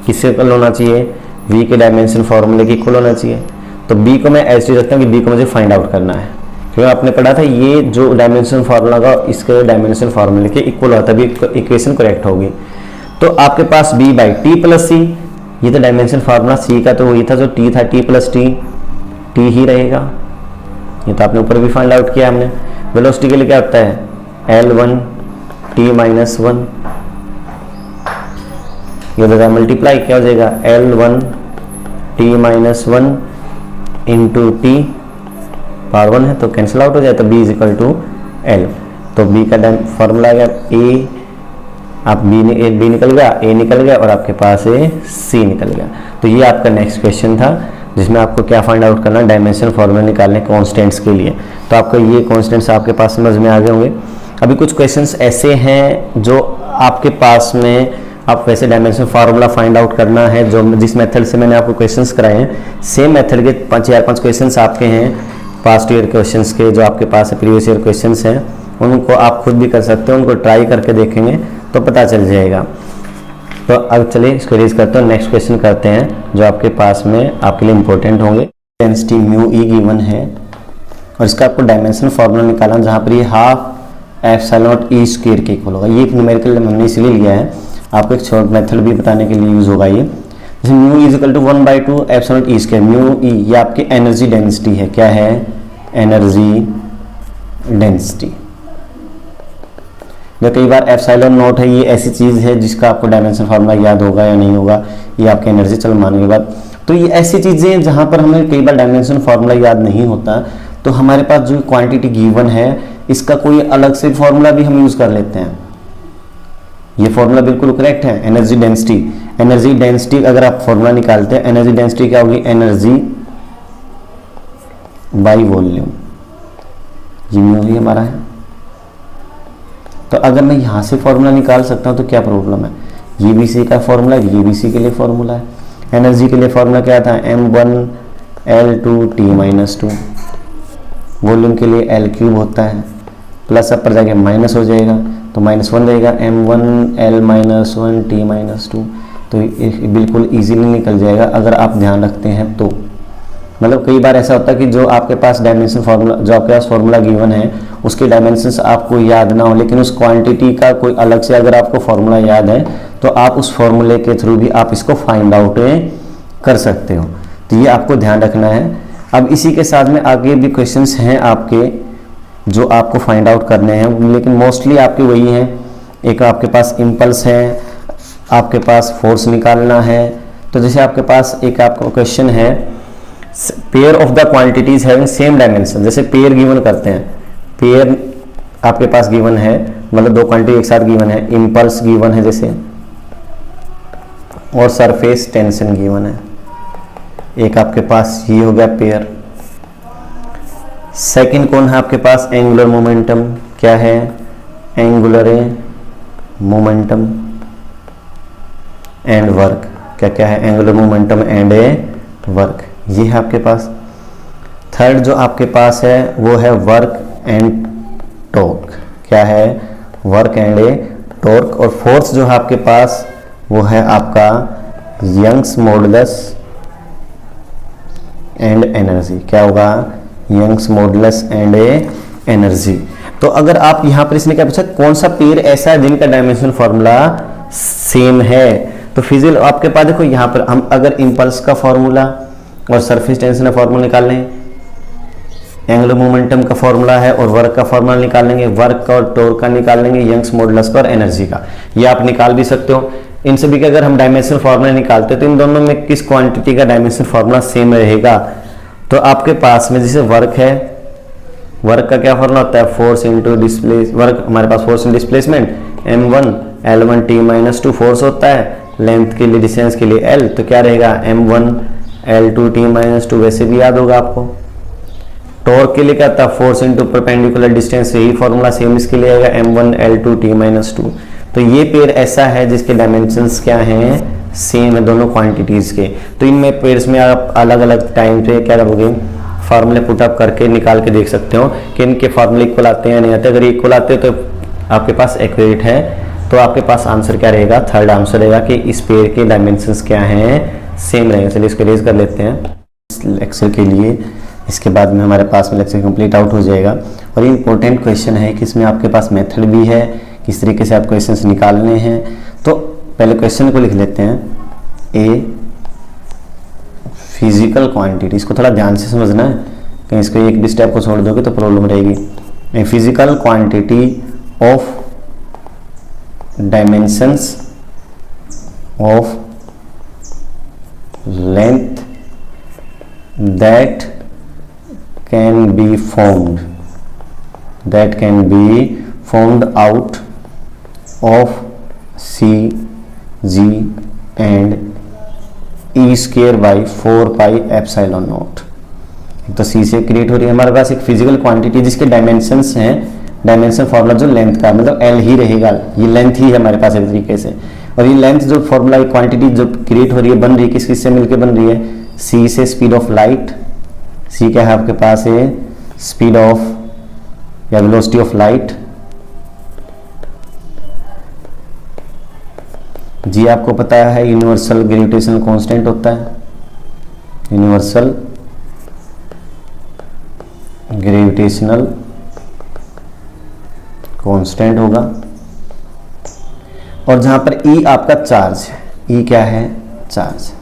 किससे इक्वल होना चाहिए, V के डायमेंशन फार्मूले के इक्वल होना चाहिए। तो B को मैं ऐसे रखता हूँ कि B को मुझे फाइंड आउट करना है, क्योंकि आपने पढ़ा था ये जो डायमेंशन फार्मूला का इसके डायमेंशन फार्मूले के इक्वल होता है, तभी इक्वेशन करेक्ट होगी। तो आपके पास B/T प्लस C, ये तो डायमेंशन फार्मूला C का तो वही था जो T था, T प्लस T ही रहेगा। ये तो आपने ऊपर भी फाइंड आउट किया हमने। वेलोसिटी के लिए क्या होता है, L1 T-1, ये बताया मल्टीप्लाई क्या हो जाएगा, L1 T-1 into T, power 1 है तो कैंसिल आउट हो जाए, तो B is equal to L। तो B का फॉर्मूला आ गया A, आप B निकल गया, A निकल गया, और आपके पास C निकल गया। तो ये आपका नेक्स्ट क्वेश्चन था, जिसमें आपको क्या फाइंड आउट करना, डायमेंशन फार्मूला निकालने कॉन्स्टेंट्स के लिए। तो आपको ये कॉन्स्टेंट्स आपके पास समझ में आ गए होंगे। अभी कुछ क्वेश्चंस ऐसे हैं जो आपके पास में, आप वैसे डायमेंशन फार्मूला फाइंड आउट करना है, जो जिस मेथड से मैंने आपको क्वेश्चंस कराए हैं, सेम मेथड के 4-5 क्वेश्चंस आपके हैं पास्ट ईयर क्वेश्चंस के, जो आपके पास प्रीवियस ईयर क्वेश्चंस हैं, उनको आप खुद भी कर सकते हो, उनको ट्राई करके देखेंगे तो पता चल जाएगा। तो अब चलिए इसको रीज करते हैं, नेक्स्ट क्वेश्चन करते हैं जो आपके पास में आपके लिए इंपॉर्टेंट होंगे। डेंसिटी म्यू ई गिवन है, और इसका आपको डायमेंशन फार्मूला निकालना, जहाँ पर ये 1/2 एप्सिलॉन ई स्क्वायर के इक्वल होगा। ये एक न्यूमेरिकल हमने इसलिए लिया है, आपको एक शॉर्ट मेथड भी बताने के लिए यूज़ होगा ये। जैसे mu is equal to 1/2 epsilon E square. Mu E ये आपकी एनर्जी डेंसिटी है। क्या है? Energy density. या कई बार एप्सिलॉन नॉट है, ये ऐसी चीज है जिसका आपको डायमेंशन फार्मूला याद होगा या नहीं होगा, ये आपके एनर्जी चल मानने के बाद। तो ये ऐसी चीजें हैं जहां पर हमें कई बार डायमेंशन फार्मूला याद नहीं होता, तो हमारे पास जो क्वांटिटी गिवन है इसका कोई अलग से फार्मूला भी हम यूज कर लेते हैं। ये फॉर्मूला बिल्कुल करेक्ट है। एनर्जी डेंसिटी, एनर्जी डेंसिटी अगर आप फॉर्मूला निकालते हैं, एनर्जी डेंसिटी क्या होगी? एनर्जी बाई वॉल्यूम, ये म्यू ही हमारा है। तो अगर मैं यहां से फॉर्मूला निकाल सकता हूं तो क्या प्रॉब्लम है? ये भी सी का फॉर्मूला, ये भी सी के लिए फॉर्मूला है। एनर्जी के लिए फॉर्मूला क्या था? m1L2T-2। वॉल्यूम के लिए L³ होता है, प्लस अब पर जाके माइनस हो जाएगा तो -1 रहेगा, m1L-1T-2। तो ये बिल्कुल इजीली निकल जाएगा अगर आप ध्यान रखते हैं तो। मतलब कई बार ऐसा होता है कि जो आपके पास डायमेंशन फार्मूला, जो आपके पास फार्मूला गिवन है उसके डायमेंशंस आपको याद ना हो, लेकिन उस क्वांटिटी का कोई अलग से अगर आपको फार्मूला याद है तो आप उस फार्मूले के थ्रू भी आप इसको फाइंड आउट कर सकते हो। तो ये आपको ध्यान रखना है। अब इसी के साथ में आगे भी क्वेश्चंस हैं आपके जो आपको फाइंड आउट करने हैं, लेकिन मोस्टली आपके वही हैं। एक आपके पास इम्पल्स है, आपके पास फोर्स निकालना है। तो जैसे आपके पास एक आपका क्वेश्चन है, pair of the quantities having same dimension. जैसे पेयर गिवन करते हैं, पेयर आपके पास गिवन है, मतलब दो क्वांटिटी एक साथ गिवन है, इम्पल्स गिवन है जैसे, और सरफेस टेंशन गिवन है। एक आपके पास ये हो गया पेयर। सेकंड कौन है आपके पास? Angular momentum. क्या है? Angular momentum and work. क्या क्या है? एंगुलर मोमेंटम एंड वर्क, ये है आपके पास। थर्ड जो आपके पास है वो है वर्क एंड टॉर्क। क्या है? Work and torque. और फोर्थ जो है आपके पास वो है आपका यंग्स मॉडुलस एंड एनर्जी। क्या होगा? Young's modulus and energy. तो अगर आप यहां पर इसने क्या पूछा, कौन सा पेयर ऐसा है जिनका डायमेंशन फॉर्मूला सेम है? तो फिजिकल आपके पास देखो, यहां पर हम अगर इंपल्स का फॉर्मूला और सरफेस टेंशन का फॉर्मूला निकाल लें, एंगुलर मोमेंटम का फॉर्मूला है और वर्क का फॉर्मूला निकाल लेंगे, वर्क का और टॉर्क का निकाल लेंगे, यंग्स मॉडुलस का और एनर्जी का, ये आप निकाल भी सकते हो। इन सभी का अगर हम डायमेंशन फॉर्मूला निकालते हैं तो इन दोनों में किस क्वांटिटी का डायमेंशन फॉर्मूला सेम रहेगा? तो आपके पास में जैसे वर्क है, वर्क का क्या फॉर्मूला होता है? फोर्स इंटू डिस्प्लेस, वर्क हमारे पास force in displacement, m1L1T-2 force होता है, लेंथ के लिए, डिस्टेंस के लिए L, तो क्या रहेगा? m1L2T-2। वैसे भी याद होगा आपको। टॉर्क के लिए क्या था? फोर्स इंटू परपेंडिकुलर डिस्टेंस, यही फॉर्मूला सेम इसके लिए आएगा, m1L2T-2। तो ये पेयर ऐसा है जिसके डायमेंशंस क्या हैं? सेम है दोनों क्वांटिटीज के। तो इनमें पेयर्स में आप अलग अलग टाइम पे क्या करोगे? फार्मूले पुटअप करके निकाल के देख सकते हो कि इनके फार्मूले इक्वल आते हैं या नहीं आते। अगर इक्वल आते हैं तो आपके पास एक्यूरेट है, तो आपके पास आंसर क्या रहेगा? थर्ड आंसर रहेगा कि इस पेयर के डायमेंशंस क्या हैं? सेम रहेंगे। चलिए इसको रेज कर लेते हैं इस लेक्चर के लिए। इसके बाद में हमारे पास में लेक्चर कंप्लीट आउट हो जाएगा। और ये इंपॉर्टेंट क्वेश्चन है कि इसमें आपके पास मेथड भी है, किस तरीके से आप क्वेश्चंस निकालने हैं। तो पहले क्वेश्चन को लिख लेते हैं। ए फिजिकल क्वांटिटी, इसको थोड़ा ध्यान से समझना है, कहीं इसको एक भी स्टेप को छोड़ दोगे तो प्रॉब्लम रहेगी। A physical quantity of dimensions of length that can be formed out of C, G and E square by 4 pi epsilon naught। तो C से क्रिएट हो रही है हमारे पास एक फिजिकल क्वांटिटी जिसके डायमेंशंस हैं, डायमेंशन फॉर्मूला जो लेंथ का मतलब L ही रहेगा, ये लेंथ ही है हमारे पास एक तरीके से। और ये लेंथ जो फॉर्मूला क्वांटिटी जो क्रिएट हो रही है, बन रही है, किस किस से मिलकर बन रही है? C से स्पीड ऑफ लाइट, C क्या है आपके पास है? स्पीड ऑफ या वेलोसिटी ऑफ लाइट। G आपको पता है यूनिवर्सल ग्रेविटेशनल कांस्टेंट होता है, यूनिवर्सल ग्रेविटेशनल कांस्टेंट होगा। और जहां पर E आपका चार्ज है, E क्या है? चार्ज।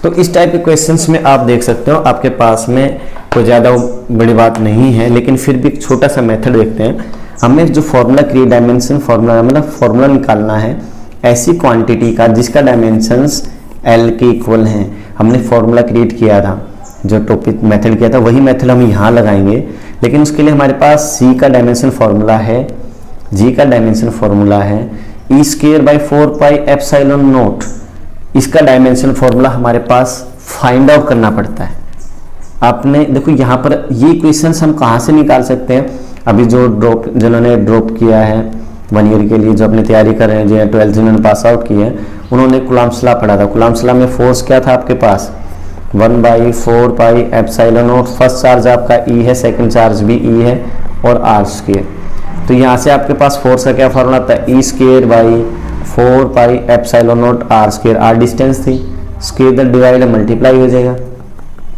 तो इस टाइप के क्वेश्चंस में आप देख सकते हो आपके पास में कोई ज़्यादा बड़ी बात नहीं है, लेकिन फिर भी एक छोटा सा मेथड देखते हैं। हमें जो फॉर्मूला क्रिएट डायमेंशन फॉर्मूला मतलब फॉर्मूला निकालना है ऐसी क्वांटिटी का जिसका डायमेंशंस L के इक्वल हैं। हमने फॉर्मूला क्रिएट किया था, जो टॉपिक मेथड किया था वही मेथड हम यहाँ लगाएंगे, लेकिन उसके लिए हमारे पास C का डायमेंशन फॉर्मूला है, G का डायमेंशन फॉर्मूला है, E square by 4 pi epsilon nought, इसका डायमेंशन फॉर्मूला हमारे पास फाइंड आउट करना पड़ता है। आपने देखो यहाँ पर ये क्वेश्चंस हम कहाँ से निकाल सकते हैं। अभी जो जिन्होंने ड्रॉप किया है 1 ईयर के लिए, जो अपनी तैयारी कर रहे हैं, जो 12th जिन्होंने पास आउट किया है, उन्होंने कूलम्ब्स लॉ पढ़ा था। कूलम्ब्स लॉ में फोर्स क्या था आपके पास 1/4 पाई एप्सिलॉन नॉट। फर्स्ट चार्ज आपका E है, सेकंड चार्ज भी E है और R स्क्वायर। तो यहाँ से आपके पास फोर्स का क्या फॉर्मूला था, E square by 4 pi epsilon not R square. R distance थी, स्क्वायर डिवाइड मल्टीप्लाई हो जाएगा,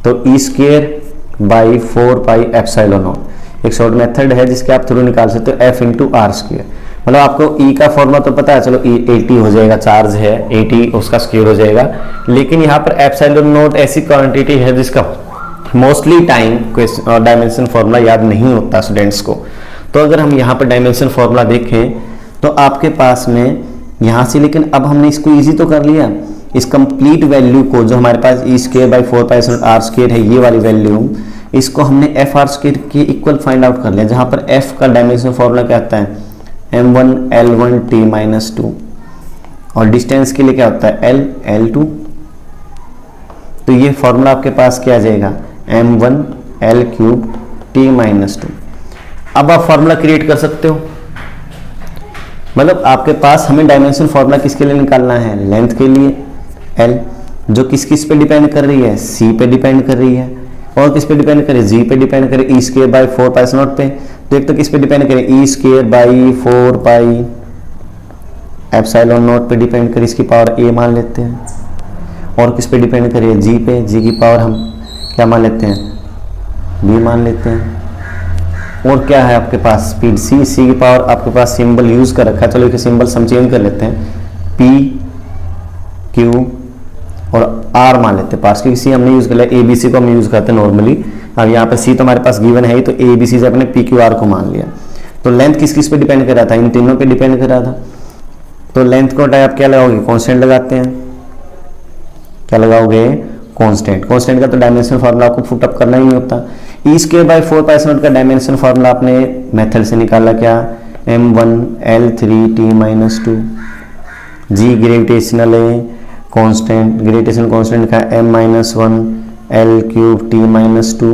तो E square by 4 pi epsilon not. एक शॉर्ट मेथड है जिसके आप थ्रू निकाल सकते हो F इंटू R स्क्वायर। मतलब आपको E का फॉर्मूला तो पता है, चलो E 80 हो जाएगा, चार्ज है 80 उसका स्क्वायर हो जाएगा, लेकिन यहाँ पर एप्सिलॉन नॉट ऐसी क्वांटिटी है जिसका mostly time question dimension formula याद नहीं होता स्टूडेंट्स को। तो अगर हम यहाँ पर डायमेंशन फॉर्मूला देखें तो आपके पास में यहाँ से, लेकिन अब हमने इसको इजी तो कर लिया, इस कंप्लीट वैल्यू को जो हमारे पास E square by 4 pi R square है, ये वाली वैल्यू, इसको हमने एफ आर स्क्वायर के इक्वल फाइंड आउट कर लिया, जहाँ पर F का डायमेंशन फॉर्मूला क्या आता है m1 L1 T-2, और डिस्टेंस के लिए क्या होता है L L2। तो ये फॉर्मूला आपके पास क्या आ जाएगा m1 L3 T-2। अब आप फॉर्मूला क्रिएट कर सकते हो, मतलब आपके पास हमें डायमेंशन फॉर्मूला किसके लिए निकालना है, लेंथ के लिए L, जो किस पे डिपेंड कर रही है, C पे डिपेंड कर रही है, और किस पे डिपेंड करे, G पे डिपेंड करे, E square by 4 pi not पे। तो एक तो किस पे डिपेंड करे, E square by 4 pi epsilon not पे डिपेंड करे, इसकी पावर A मान लेते हैं, और किस पे डिपेंड करे, G पे, G की पावर हम क्या मान लेते हैं, B मान लेते हैं। और क्या है आपके पास स्पीड C, C की पावर आपके पास सिंबल यूज कर रखा है, चलो इसके सिंबल्स हम चेंज कर लेते हैं, P Q और R मान लेते हैं पास, क्योंकि C हमने यूज कर लिया, ABC को हम यूज करते हैं नॉर्मली। अब यहाँ पर C तो हमारे पास गिवन है ही, तो ABC से अपने PQR को मान लिया। तो लेंथ किस किस पे डिपेंड कर रहा था, इन तीनों पे डिपेंड कर रहा था। तो लेंथ को आप क्या लगाओगे, कांस्टेंट लगाते हैं, क्या लगाओगे, कांस्टेंट। कांस्टेंट का तो डायमेंशन फॉर्मूला आपको पुट अप करना ही नहीं होता। E square by 4 pi not का डायमेंशन फॉर्मूला आपने मेथड से निकाला, क्या m1 L3 T-2, G gravitational है कांस्टेंट, ग्रेविटेशनल कांस्टेंट लिखा है m-1 L3 T-2,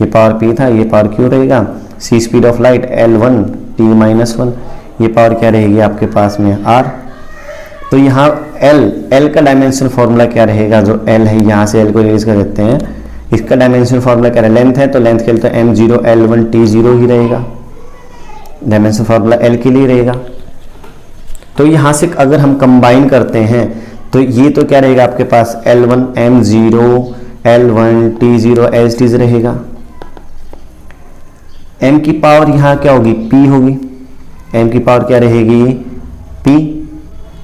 ये पावर P था, ये पावर Q रहेगा, C speed of light L1 T-1, ये पावर क्या रहेगी आपके पास में R। तो यहाँ L का डायमेंशन फॉर्मूला क्या रहेगा, जो L है यहाँ से L को रिलीज कर देते हैं, इसका डायमेंशन फॉर्मूला क्या है, लेंथ है तो लेंथ के लिए तो m0 L1 T0 ही रहेगा, डायमेंशन फॉर्मूला L के लिए रहेगा। तो यहाँ से अगर हम कंबाइन करते हैं तो ये तो क्या रहेगा आपके पास L1 m0 L1 T0 as tease रहेगा। m की पावर यहाँ क्या होगी, P होगी, m की पावर क्या रहेगी, P।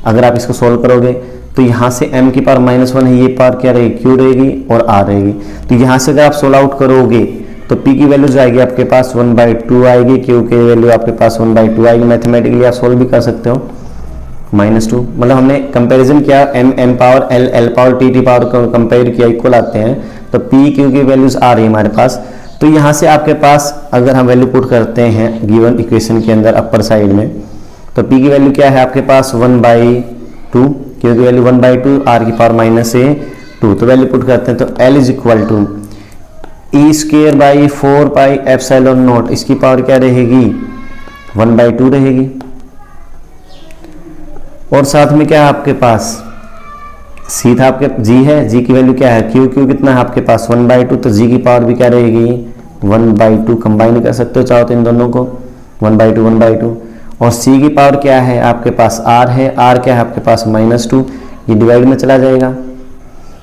अगर आप इसको सोल्व करोगे तो यहाँ से m की पावर -1 है, ये पावर क्या रहेगी, Q रहेगी और R रहेगी। तो यहाँ से अगर आप सोल्व आउट करोगे तो P की वैल्यू जाएगी आपके पास 1/2 आएगी, Q की वैल्यू आपके पास 1/2 आएगी। मैथमेटिकली आप सोल्व भी कर सकते हो, -2, मतलब हमने कंपैरिजन किया, m power L power T power को कंपेयर किया, इक्वल आते हैं, तो P Q की वैल्यूज आ रही है हमारे पास। तो यहाँ से आपके पास अगर हम वैल्यू पुट करते हैं गिवन इक्वेशन के अंदर अपर साइड में, तो P की वैल्यू क्या है आपके पास 1/2, Q की वैल्यू 1/2, R की पावर -2। तो वैल्यू पुट करते हैं तो L is equal to E square by 4 pi epsilon naught, इसकी पावर क्या रहेगी 1/2 रहेगी, और साथ में क्या है आपके पास C था, आपके G है, G की वैल्यू क्या है, Q कितना है आपके पास 1/2, तो G की पावर भी क्या रहेगी 1/2। कंबाइन कर सकते हो चाहो तो इन दोनों को 1/2, और C की पावर क्या है आपके पास R है, R क्या है आपके पास -2, ये डिवाइड में चला जाएगा।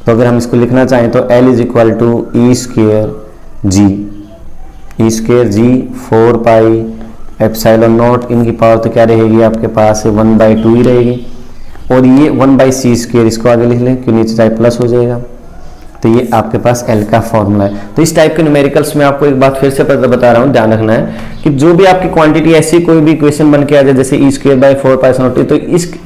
तो अगर हम इसको लिखना चाहें तो L is equal to E square G 4 pi epsilon naught, इनकी पावर तो क्या रहेगी आपके पास 1/2 ही रहेगी। और ये 1/c², इसको आगे लिख लें क्योंकि नीचे चाहे प्लस हो जाएगा। तो ये आपके पास L का फॉर्मूला है। तो इस टाइप के न्यूमेरिकल्स में आपको एक बात फिर से बता रहा हूँ, ध्यान रखना है कि जो भी आपकी क्वांटिटी ऐसी कोई भी इक्वेशन बन के आ जाए जैसे e²/4π, तो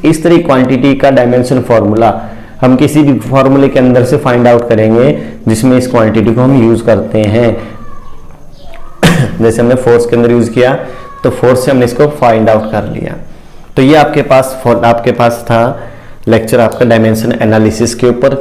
इस तरह क्वांटिटी का डायमेंशन फॉर्मूला हम किसी भी फॉर्मूले के अंदर से फाइंड आउट करेंगे जिसमें इस क्वांटिटी को हम यूज करते हैं। जैसे हमने फोर्स के अंदर यूज किया तो फोर्स से हमने इसको फाइंड आउट कर लिया। तो ये आपके पास था लेक्चर आपका डायमेंशन एनालिसिस के ऊपर।